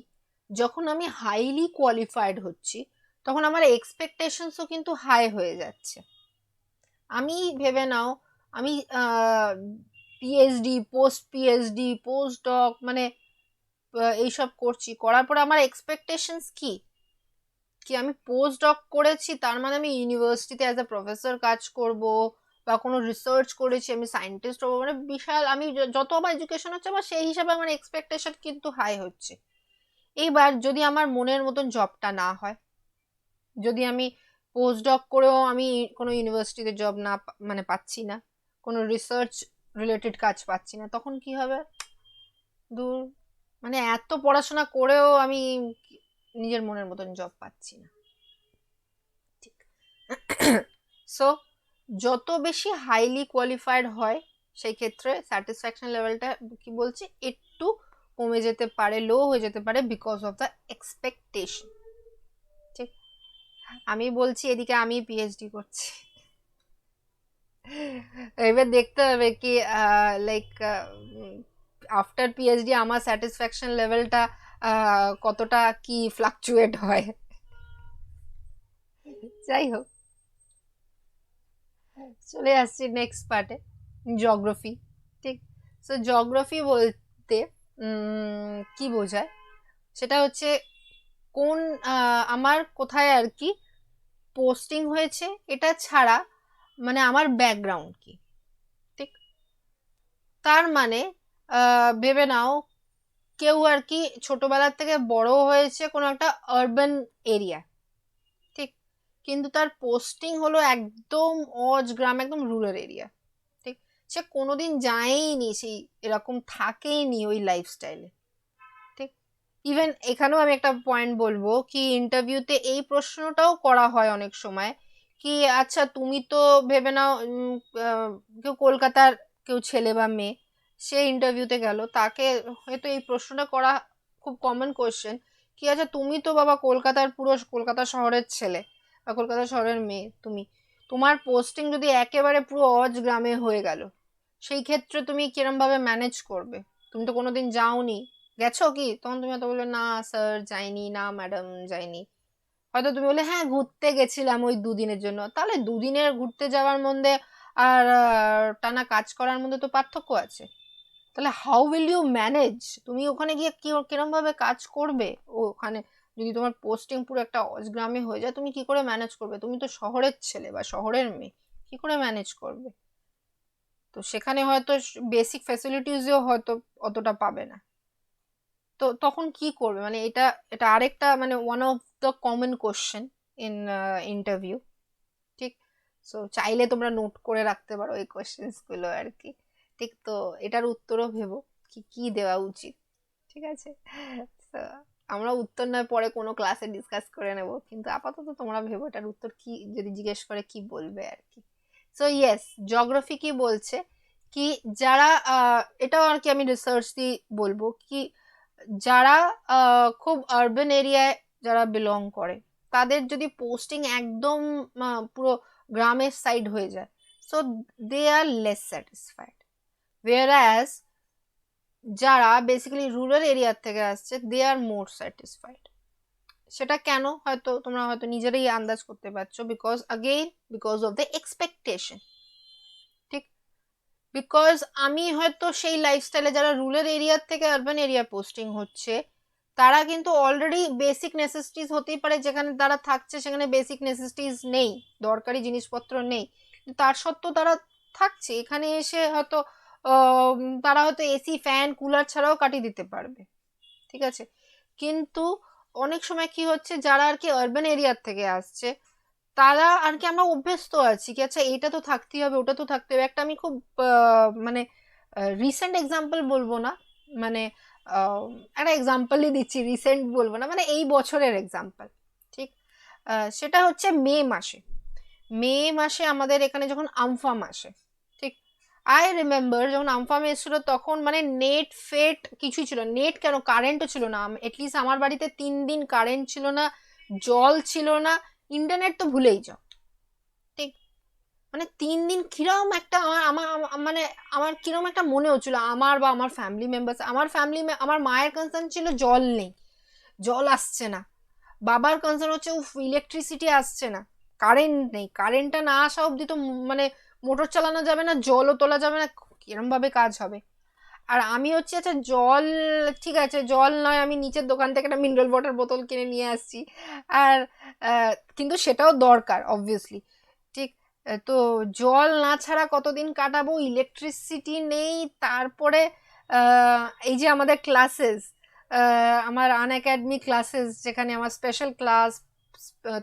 যখন আমি হাইলি কোয়ালিফাইড হচ্ছি তখন আমার এক্সপেকটেশনসও কিন্তু হাই হয়ে যাচ্ছে। আমি ভেবে নাও, আমি PhD, post PhD, post doc, মানে এইসব করছি, করার পরে আমার এক্সপেকটেশনস কি, কি আমি পোস্ট ডক করেছি তার মানে আমি ইউনিভার্সিটিতে অ্যাজ এ প্রফেসর কাজ করব, বা কোনো রিসার্চ করেছি আমি সায়েন্টিস্ট হবো, মানে বিশাল আমি যত আমার এডুকেশন হচ্ছে আমার সেই হিসাবে আমার এক্সপেকটেশন কিন্তু হাই হচ্ছে। এইবার যদি আমার মনের মতন জবটা না হয়, যদি আমি পোস্ট ডক করেও আমি কোনো ইউনিভার্সিটিতে জব না মানে পাচ্ছি না, কোনো রিসার্চ রিলেটেড কাজ পাচ্ছি না, তখন কি হবে, দূর, মানে এত পড়াশোনা করেও আমি নিজের মনের মতন জব পাচ্ছি না, ঠিক। সো যত বেশি হাইলি কোয়ালিফাইড হয় সেই ক্ষেত্রে স্যাটিসফ্যাকশন লেভেলটা কি বলছি একটু কমে যেতে পারে, লো হয়ে যেতে পারে, বিকজ অফ দ্য এক্সপেকটেশন, ঠিক। আমি বলছি এদিকে আমি পিএইচডি করছি, এবার দেখতে হবে কি লাইক আফটার পিএইচডি আমার স্যাটিসফ্যাকশন লেভেলটা কতটা কি ফ্লাকচুয়েট হয়। যাই হোক, চলে আসছি নেক্সট পার্টে, জিওগ্রাফি, ঠিক। সো জিওগ্রাফি বলতে কি বোঝায়, সেটা হচ্ছে কোন আমার কোথায় আর কি পোস্টিং হয়েছে, এটা ছাড়া মানে আমার ব্যাকগ্রাউন্ড কি, ঠিক। তার মানে ভেবে নাও কেউ আর কি ছোটবেলার থেকে বড় হয়েছে কোনো একটা আরবান এরিয়া, ঠিক, কিন্তু তার পোস্টিং হলো একদম অজ গ্রাম, একদম রুরাল এরিয়া, ঠিক। সে কোনোদিন যায়নি, সেই এরকম থাকেইনি ওই লাইফস্টাইলে, ঠিক। ইভেন এখানেও আমি একটা পয়েন্ট বলবো কি, ইন্টারভিউতে এই প্রশ্নটাও করা হয় অনেক সময় কি, আচ্ছা তুমি তো ভেবে নাও কেউ কলকাতার কেউ ছেলে বা মেয়ে, সে ইন্টারভিউতে গেল, তাকে হয়তো এই প্রশ্নটা করা খুব কমন কোয়েশ্চেন কি, আচ্ছা তুমি তো বাবা কলকাতার পুরো কলকাতা শহরের ছেলে বা কলকাতা শহরের মেয়ে, তুমি তোমার পোস্টিং যদি একেবারে পুরো অজ গ্রামে হয়ে গেল, সেই ক্ষেত্রে তুমি কিরম ভাবে ম্যানেজ করবে, তুমি তো কোনোদিন যাওনি, গেছো কি, তখন তুমি হয়তো বলবে না স্যার যাইনি, না ম্যাডাম যাইনি, হয়তো তুমি বলে হ্যাঁ ঘুরতে গেছিলাম ওই দুদিনের জন্য, তাহলে দুদিনের ঘুরতে যাওয়ার মধ্যে আর টানা কাজ করার মধ্যে তো পার্থক্য আছে। তাহলে হাউ উইল ইউ ম্যানেজ, তুমি ওখানে গিয়ে কিরম ভাবে কাজ করবে, ওখানে যদি তোমার পোস্টিং পুরো একটা গ্রামে হয়ে যায়, তুমি কি করে ম্যানেজ করবে, তুমি তো শহরের ছেলে বা শহরের মেয়ে, কি করে ম্যানেজ করবে, তো সেখানে হয়তো বেসিক ফ্যাসিলিটিসও হয়তো অতটা পাবে না, তো তখন কি করবে, মানে এটা এটা আরেকটা মানে one of the common question in interview, ঠিক। সো চাইলে তোমরা নোট করে রাখতে পারো এই কোশ্চেন্স গুলো আর কি, ঠিক। তো এটার উত্তরও ভেবো কি কি দেওয়া উচিত, ঠিক আছে। তো আমরা উত্তর নয় পরে কোনো ক্লাসে ডিসকাস করে নেব, কিন্তু আপাতত তোমরা ভেবো এটার উত্তর কি, যদি জিজ্ঞেস করে কি বলবে আর কি। সো ইয়েস, জিওগ্রাফি কি বলছে কি, যারা এটাও আর কি আমি রিসার্চ দিয়ে বলবো কি, যারা খুব আরবান এরিয়ায় যারা বিলং করে, তাদের যদি পোস্টিং একদম পুরো গ্রামের সাইড হয়ে যায়, so they are less satisfied, whereas যারা বেসিক্যালি রুরাল এরিয়ার থেকে আসছে দে আর মোর স্যাটিসফাইড। সেটা কেন হয়তো তোমরা হয়তো নিজেরাই আন্দাজ করতে পারছো, because again because of the expectation, ঠিক। বিকজ আমি হয়তো সেই লাইফস্টাইলে, যারা রুরাল এরিয়ার থেকে আরবান এরিয়া পোস্টিং হচ্ছে, তারা কিন্তু অলরেডি বেসিক নেসেসিটিস হতেই পারে যেখানে তারা থাকছে সেখানে বেসিক নেসেসিটিস নেই, দরকারি জিনিসপত্র নেই, তার সত্ত্বেও তারা থাকছে এখানে এসে হয়তো তারা হয়তো এসি ফ্যান কুলার ছাড়াও কাটিয়ে দিতে পারবে, ঠিক আছে। কিন্তু অনেক সময় কি হচ্ছে, যারা আর কি আরবান এরিয়ার থেকে আসছে তারা আর কি আমরা অভ্যস্ত আছি কি আচ্ছা এটা তো থাকতেই হবে, ওটা তো থাকতে হবে। একটা আমি খুব মানে রিসেন্ট এক্সাম্পল বলবো না, মানে আহ, একটা এক্সাম্পলই দিচ্ছি, রিসেন্ট বলবো না, মানে এই বছরের এক্সাম্পল। ঠিক, সেটা হচ্ছে মে মাসে আমাদের এখানে যখন আমফান আসে, ঠিক, আই রিমেম্বার যখন আমফান এসেছিল তখন মানে নেট ফেট কিছুই ছিল, নেট কেন কারেন্টও ছিল না, এটলিস্ট আমার বাড়িতে 3 দিন কারেন্ট ছিল না, জল ছিল না, ইন্টারনেট তো ভুলেই যাও। ঠিক, মানে 3 দিন কিরম একটা আমার আমার মানে আমার কিরম একটা মনে হচ্ছিল আমার বা আমার ফ্যামিলি মেম্বার্স, আমার মায়ের কনসার্ন ছিল জল নেই, জল আসছে না, বাবার কনসার্ন হচ্ছে উফ ইলেকট্রিসিটি আসছে না, কারেন্ট নেই, কারেন্টটা না আসা অবধি তো মানে মোটর চালানো যাবে না, জলও তোলা যাবে না, কিরম ভাবে কাজ হবে। আর আমি হচ্ছে আচ্ছা জল, ঠিক আছে জল নয়, আমি নিচের দোকান থেকে একটা মিনারেল ওয়াটার বোতল কিনে নিয়ে আসছি, আর কিন্তু সেটাও দরকার অবভিয়াসলি। ঠিক, তো জল না ছাড়া কতদিন কাটাবো, ইলেকট্রিসিটি নেই, তারপরে এই যে আমাদের ক্লাসেস, আমার আনএকাডেমি ক্লাসেস যেখানে আমার স্পেশাল ক্লাস,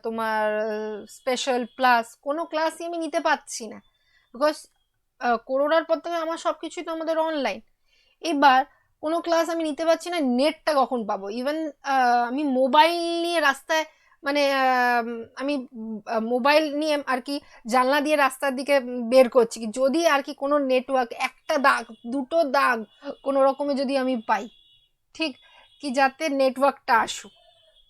তোমার স্পেশাল প্লাস কোনো ক্লাসই আমি নিতে পারছি না, বিকজ করোনার পর থেকে আমার সব কিছুই তো আমাদের অনলাইন। এবার কোনো ক্লাস আমি নিতে পারছি না, নেটটা কখন পাবো? ইভেন আমি মোবাইল নিয়ে রাস্তায়, মানে আমি মোবাইল নিয়ে আর কি জানলা দিয়ে রাস্তার দিকে বের করছি কি যদি আর কি কোনো নেটওয়ার্ক, একটা দাগ দুটো দাগ কোনো রকমে যদি আমি পাই, ঠিক, কি যাতে নেটওয়ার্কটা আসুক।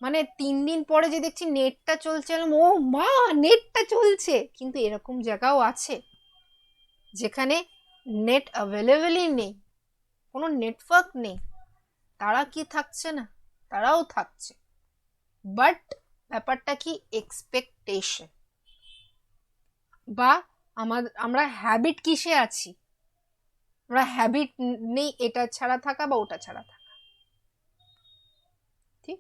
মানে 3 দিন পরে যে দেখছি নেটটা চলছে, ও মা নেটটা চলছে, কিন্তু এরকম জায়গাও আছে যেখানে নেট অ্যাভেলেবেলই নেই, কোনো নেটওয়ার্ক নেই, তারা কি থাকছে না? তারাও থাকছে, বাট ব্যাপারটা কি এক্সপেকটেশন, বা আমরা হ্যাবিট কিসে আছি? আমরা হ্যাবিট নেই এটা ছাড়া থাকা বা ওটা ছাড়া থাকা। ঠিক,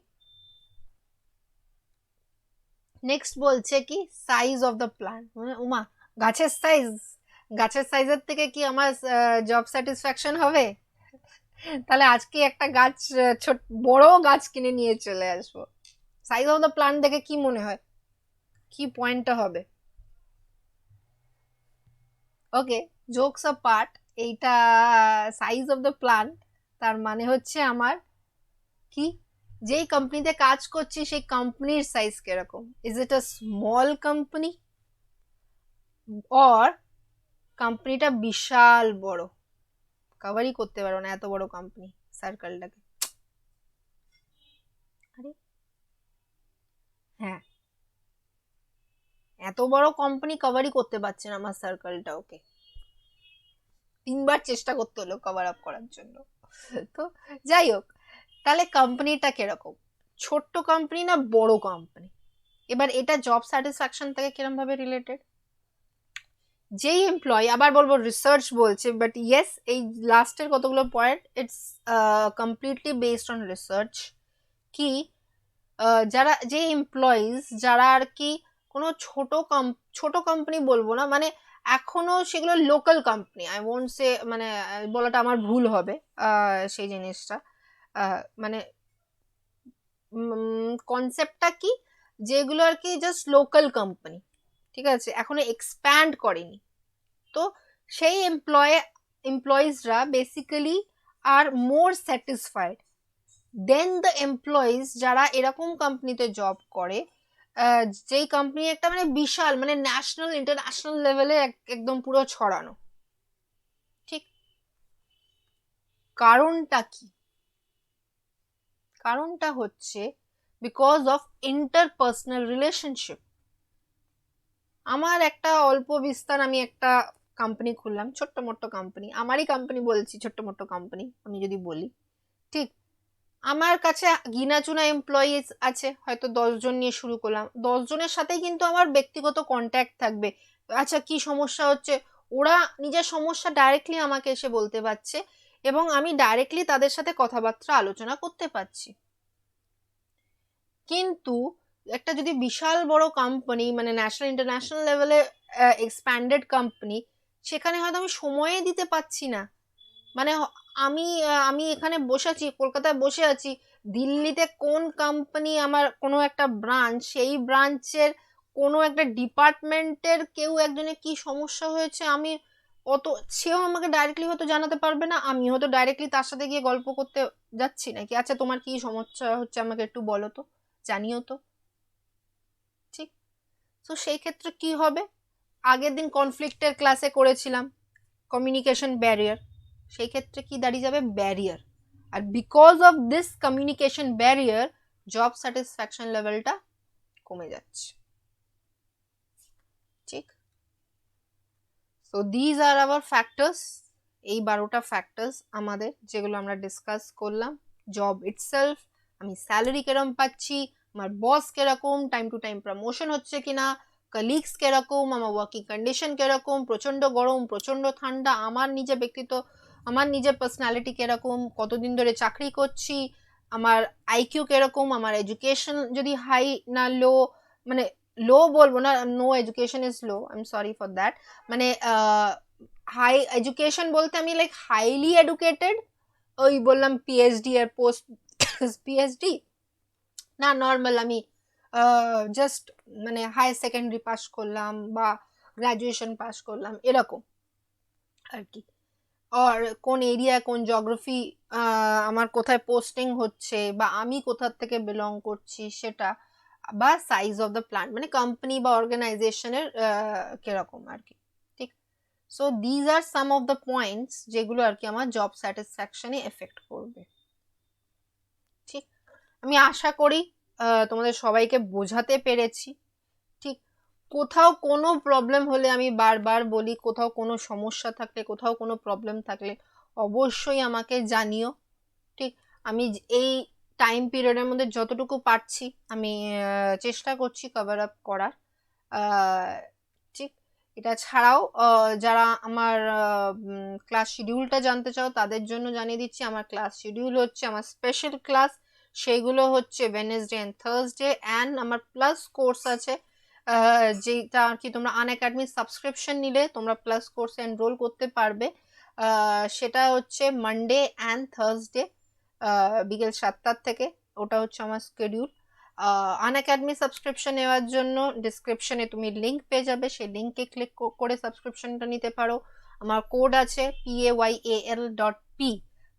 নেক্সট বলছে কি সাইজ অফ দ্য প্ল্যান্ট, মানে উমা গাছের সাইজের থেকে কি আমার জব স্যাটিসফ্যাকশন হবে? তাহলে আজকে একটা গাছ, ছোট বড় গাছ কিনে নিয়ে চলে আসবো। সাইজ অফ দ্য প্ল্যান্ট দেখে কি মনে হয়, কি পয়েন্টটা হবে? ওকে, জোকস আ পার্ট, এইটা সাইজ অফ দ্য প্ল্যান্ট তার মানে হচ্ছে আমার কি, যেই কোম্পানিতে কাজ করছি সেই কোম্পানির সাইজ কিরকম, is it a small company or কোম্পানিটা বিশাল বড়, কভারই করতে পারো না এত বড় কোম্পানি সার্কেলটাকে। আরে হ্যাঁ, এত বড় কোম্পানি কভারই করতে পারছে না আমার সার্কেলটা, ওকে 3বার চেষ্টা করতে হলো কভার আপ করার জন্য। তো যাই হোক, তাহলে কোম্পানিটা কিরকম, ছোট্ট কোম্পানি না বড় কোম্পানি? এবার এটা জব স্যাটিসফ্যাকশন থেকে কিরম ভাবে রিলেটেড? যেই এমপ্লয়, আবার বলবো রিসার্চ বলছে, বাট ইয়েস এই লাস্টের কতগুলো point it's completely based on research, কি যারা যে এমপ্লয়িজ যারা আর কি কোনো ছোট কোম্পানি বলবো না, মানে এখনো সেগুলো লোকাল কোম্পানি, আই ওন্ট সে, মানে বলাটা আমার ভুল হবে সেই জিনিসটা, মানে কনসেপ্টটা কি, যেগুলো আর কি জাস্ট লোকাল কোম্পানি, ঠিক আছে, এখনো এক্সপ্যান্ড করেনি, তো সেই এমপ্লয়িজরা basically are more satisfied than the employees যারা এরকম কোম্পানিতে জব করে, যেই কোম্পানি একটা মানে বিশাল, মানে ন্যাশনাল ইন্টারন্যাশনাল লেভেলে একদম পুরো ছড়ানো। ঠিক, কারণটা কি? কারণটা হচ্ছে বিকজ অফ ইন্টারপার্সোনাল রিলেশনশিপ। আমার একটা অল্প বিস্তার, আমি একটা কোম্পানি খুললাম, ছোট্ট মোট্ট কোম্পানি, আমারই কোম্পানি বলছি, ছোট্ট মোট্ট কোম্পানি আমি যদি বলি, ঠিক, আমার কাছে গিনাচুনা এমপ্লয়িজ আছে, হয়তো 10 জন নিয়ে শুরু করলাম, 10 জনের সাথেই কিন্তু আমার ব্যক্তিগত কন্ট্যাক্ট থাকবে। আচ্ছা কি সমস্যা হচ্ছে, ওরা নিজের সমস্যা ডাইরেক্টলি আমাকে এসে বলতে পারছে, এবং আমি ডাইরেক্টলি তাদের সাথে কথাবার্তা আলোচনা করতে পারছি। কিন্তু একটা যদি বিশাল বড় কোম্পানি, মানে ন্যাশনাল ইন্টারন্যাশনাল লেভেলে এক্সপ্যান্ডেড কোম্পানি, সেখানে হয়তো আমি সময়ে দিতে পারছি না, মানে আমি এখানে বসে আছি, কলকাতায় বসে আছি, দিল্লিতে কোন কোম্পানি আমার কোনো একটা ব্রাঞ্চ, সেই ব্রাঞ্চের কোনো একটা ডিপার্টমেন্টের কেউ একজনের কি সমস্যা হয়েছে, আমি অত, সেও আমাকে ডাইরেক্টলি হয়তো জানাতে পারবে না, আমি হয়তো ডাইরেক্টলি তার সাথে গিয়ে গল্প করতে যাচ্ছি নাকি, আচ্ছা তোমার কি সমস্যা হচ্ছে আমাকে একটু বলো তো, জানিও তো। ঠিক। তো সেই ক্ষেত্রে কি হবে, আগের দিন কনফ্লিক্টের ক্লাসে করেছিলাম কমিউনিকেশন ব্যারিয়ার, সেই ক্ষেত্রে কি দাঁড়িয়ে যাবে, ব্যারিয়ার। আর because of this communication barrier job satisfaction লেভেলটা কমে যাচ্ছে। ঠিক। So these are our factors, এই 12টা ফ্যাক্টরস আমাদের, যেগুলো আমরা ডিসকাস করলাম। জব ইটসেলফ, আমি স্যালারি কিরকম পাচ্ছি, আমার বস কিরকম, টাইম টু টাইম প্রমোশন হচ্ছে কিনা, কলিগস কিরকম, আমার ওয়ার্কিং কন্ডিশন কিরকম, প্রচন্ড গরম, প্রচন্ড ঠান্ডা, আমার নিজের ব্যক্তিত্ব, আমার নিজের পার্সোনালিটি কিরকম, কতদিন ধরে চাকরি করছি, আমার আইকিউ কিরকম, আমার এডুকেশন যদি হাই না লো, মানে লো বলবো না, no education is low, I am sorry for that, মানে হাই এডুকেশন বলতে আমি লাইক হাইলি এডুকেটেড, ওই বললাম পিএইচডি আর পোস্ট পিএইচডি না, নর্মাল আমি জাস্ট মানে হায়ার সেকেন্ডারি পাস করলাম বা গ্রাজুয়েশন পাস করলাম এরকম আর কি। আর কোন এরিয়া, কোন জিওগ্রাফি, আমার কোথায় পোস্টিং হচ্ছে, বা আমি কোথা থেকে বিলং করছি সেটা, বা সাইজ অফ দ্য প্ল্যান্ট, মানে কোম্পানি বা অর্গানাইজেশনের কিরকম আর কি। ঠিক। So these R some of the points যেগুলো আর কি আমার জব স্যাটিসফ্যাকশনে এফেক্ট করবে। ঠিক। আমি আশা করি তোমাদের সবাইকে বোঝাতে পেরেছি। ঠিক। কোথাও কোনো প্রবলেম হলে, আমি বারবার বলি, কোথাও কোনো সমস্যা থাকলে, কোথাও কোনো প্রবলেম থাকলে অবশ্যই আমাকে জানিও। ঠিক। আমি এই টাইম পিরিয়ডের মধ্যে যতটুকু পারছি আমি চেষ্টা করছি কভার আপ করার। ঠিক। এটা ছাড়াও যারা আমার ক্লাস শিডিউলটা জানতে চাও তাদের জন্য জানিয়ে দিচ্ছি, আমার ক্লাস শিডিউল হচ্ছে, আমার স্পেশাল ক্লাস সেইগুলো হচ্ছে ওয়েডনেসডে অ্যান্ড থার্সডে, অ্যান্ড আমার প্লাস কোর্স আছে যেটা আর কি তোমরা আনএকাডেমি সাবস্ক্রিপশন নিলে তোমরা প্লাস কোর্সে এনরোল করতে পারবে। সেটা হচ্ছে মানডে অ্যান্ড থার্সডে বিকেল 7টার থেকে, ওটা হচ্ছে আমার শিডিউল। আনএকাডেমি সাবস্ক্রিপশন নেওয়ার জন্য ডিসক্রিপশনে তুমি লিঙ্ক পেয়ে যাবে, সেই লিঙ্কে ক্লিক করে সাবস্ক্রিপশনটা নিতে পারো। আমার কোড আছে PAYAL.P,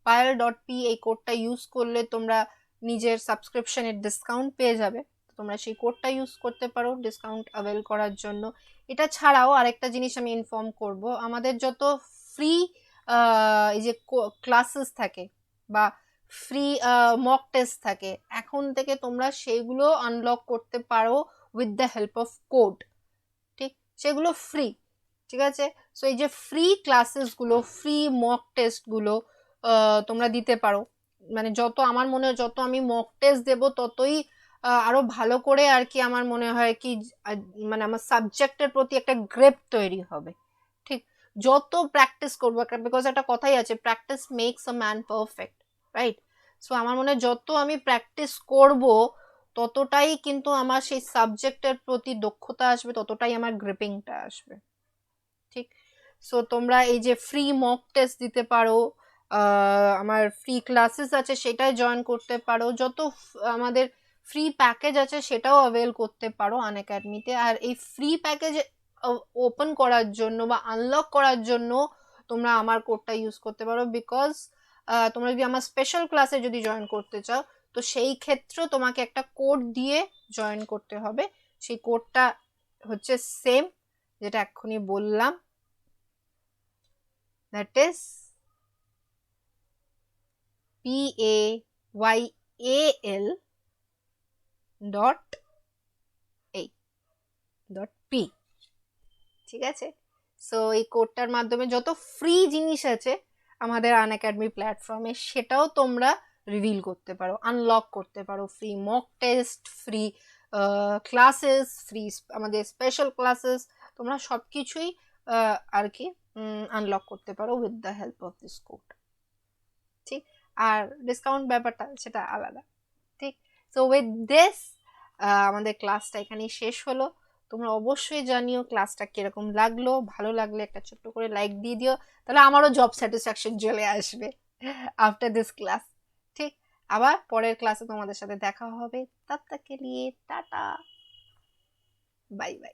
পায়াল.P, এই কোডটা ইউজ করলে তোমরা নিজের সাবস্ক্রিপশনের ডিসকাউন্ট পেয়ে যাবে, তোমরা সেই কোডটা ইউজ করতে পারো ডিসকাউন্ট অ্যাভেল করার জন্য। এটা ছাড়াও আরেকটা জিনিস আমি ইনফর্ম করব, আমাদের যত ফ্রি এই যে ক্লাসেস থাকে বা ফ্রি মক টেস্ট থাকে, এখন থেকে তোমরা সেইগুলো আনলক করতে পারো with the help of code. ঠিক। সেগুলো ফ্রি। ঠিক আছে। সো এই যে ফ্রি ক্লাসেসগুলো, ফ্রি মক টেস্টগুলো তোমরা দিতে পারো, মানে যত আমার মনে হয় যত আমি মক টেস্ট দেবো ততই আরো ভালো করে আর কি আমার মনে হয় কি মানে আমার সাবজেক্টের প্রতি একটা গ্রেপ তৈরি হবে। ঠিক। যত প্র্যাকটিস করবো, বিকজ একটা কথাই আছে, practice makes a man perfect, right? So আমার মনে হয় যত আমি প্র্যাকটিস করব ততটাই কিন্তু আমার সেই সাবজেক্টের প্রতি দক্ষতা আসবে, ততটাই আমার গ্রিপিংটা আসবে। ঠিক। সো তোমরা এই যে ফ্রি মক টেস্ট দিতে পারো, আমার ফ্রি ক্লাসেস আছে সেটাই জয়েন করতে পারো, যত আমাদের ফ্রি প্যাকেজ আছে সেটাও অ্যাভেল করতে পারো আনএকাডেমিতে। আর এই ফ্রি প্যাকেজ ওপেন করার জন্য বা আনলক করার জন্য তোমরা আমার কোডটা ইউজ করতে পারো, বিকজ তোমরা যদি আমার স্পেশাল ক্লাসে যদি জয়েন করতে চাও তো সেই ক্ষেত্রেও তোমাকে একটা কোড দিয়ে জয়েন করতে হবে। সেই কোডটা হচ্ছে সেম যেটা এক্ষুনি বললাম, দ্যাট ইজ PAYAL.A.P। ঠিক আছে। সো এই কোডটার মাধ্যমে যত ফ্রি জিনিস আছে আমাদের আনএকাডেমি প্ল্যাটফর্মে সেটাও তোমরা রিভিল করতে পারো, আনলক করতে পারো, free mock test, free classes, free আমাদের স্পেশাল ক্লাসেস, তোমরা সব কিছুই আর কি আনলক করতে পারো with the help of this code. ঠিক। আর ডিসকাউন্ট ব্যাপারটা সেটা আলাদা। ঠিক। সো উইথ দিস আমাদের ক্লাসটা এখানেই শেষ হলো। তোমরা অবশ্যই জানিও ক্লাসটা কিরকম লাগলো, ভালো লাগলে একটা ছোট্ট করে লাইক দিয়ে দিও, তাহলে আমারও জব স্যাটিসফ্যাকশন চলে আসবে আফটার দিস ক্লাস। ঠিক। আবার পরের ক্লাসে তোমাদের সাথে দেখা হবে, তব তক কে লিয়ে টাটা, বাই বাই।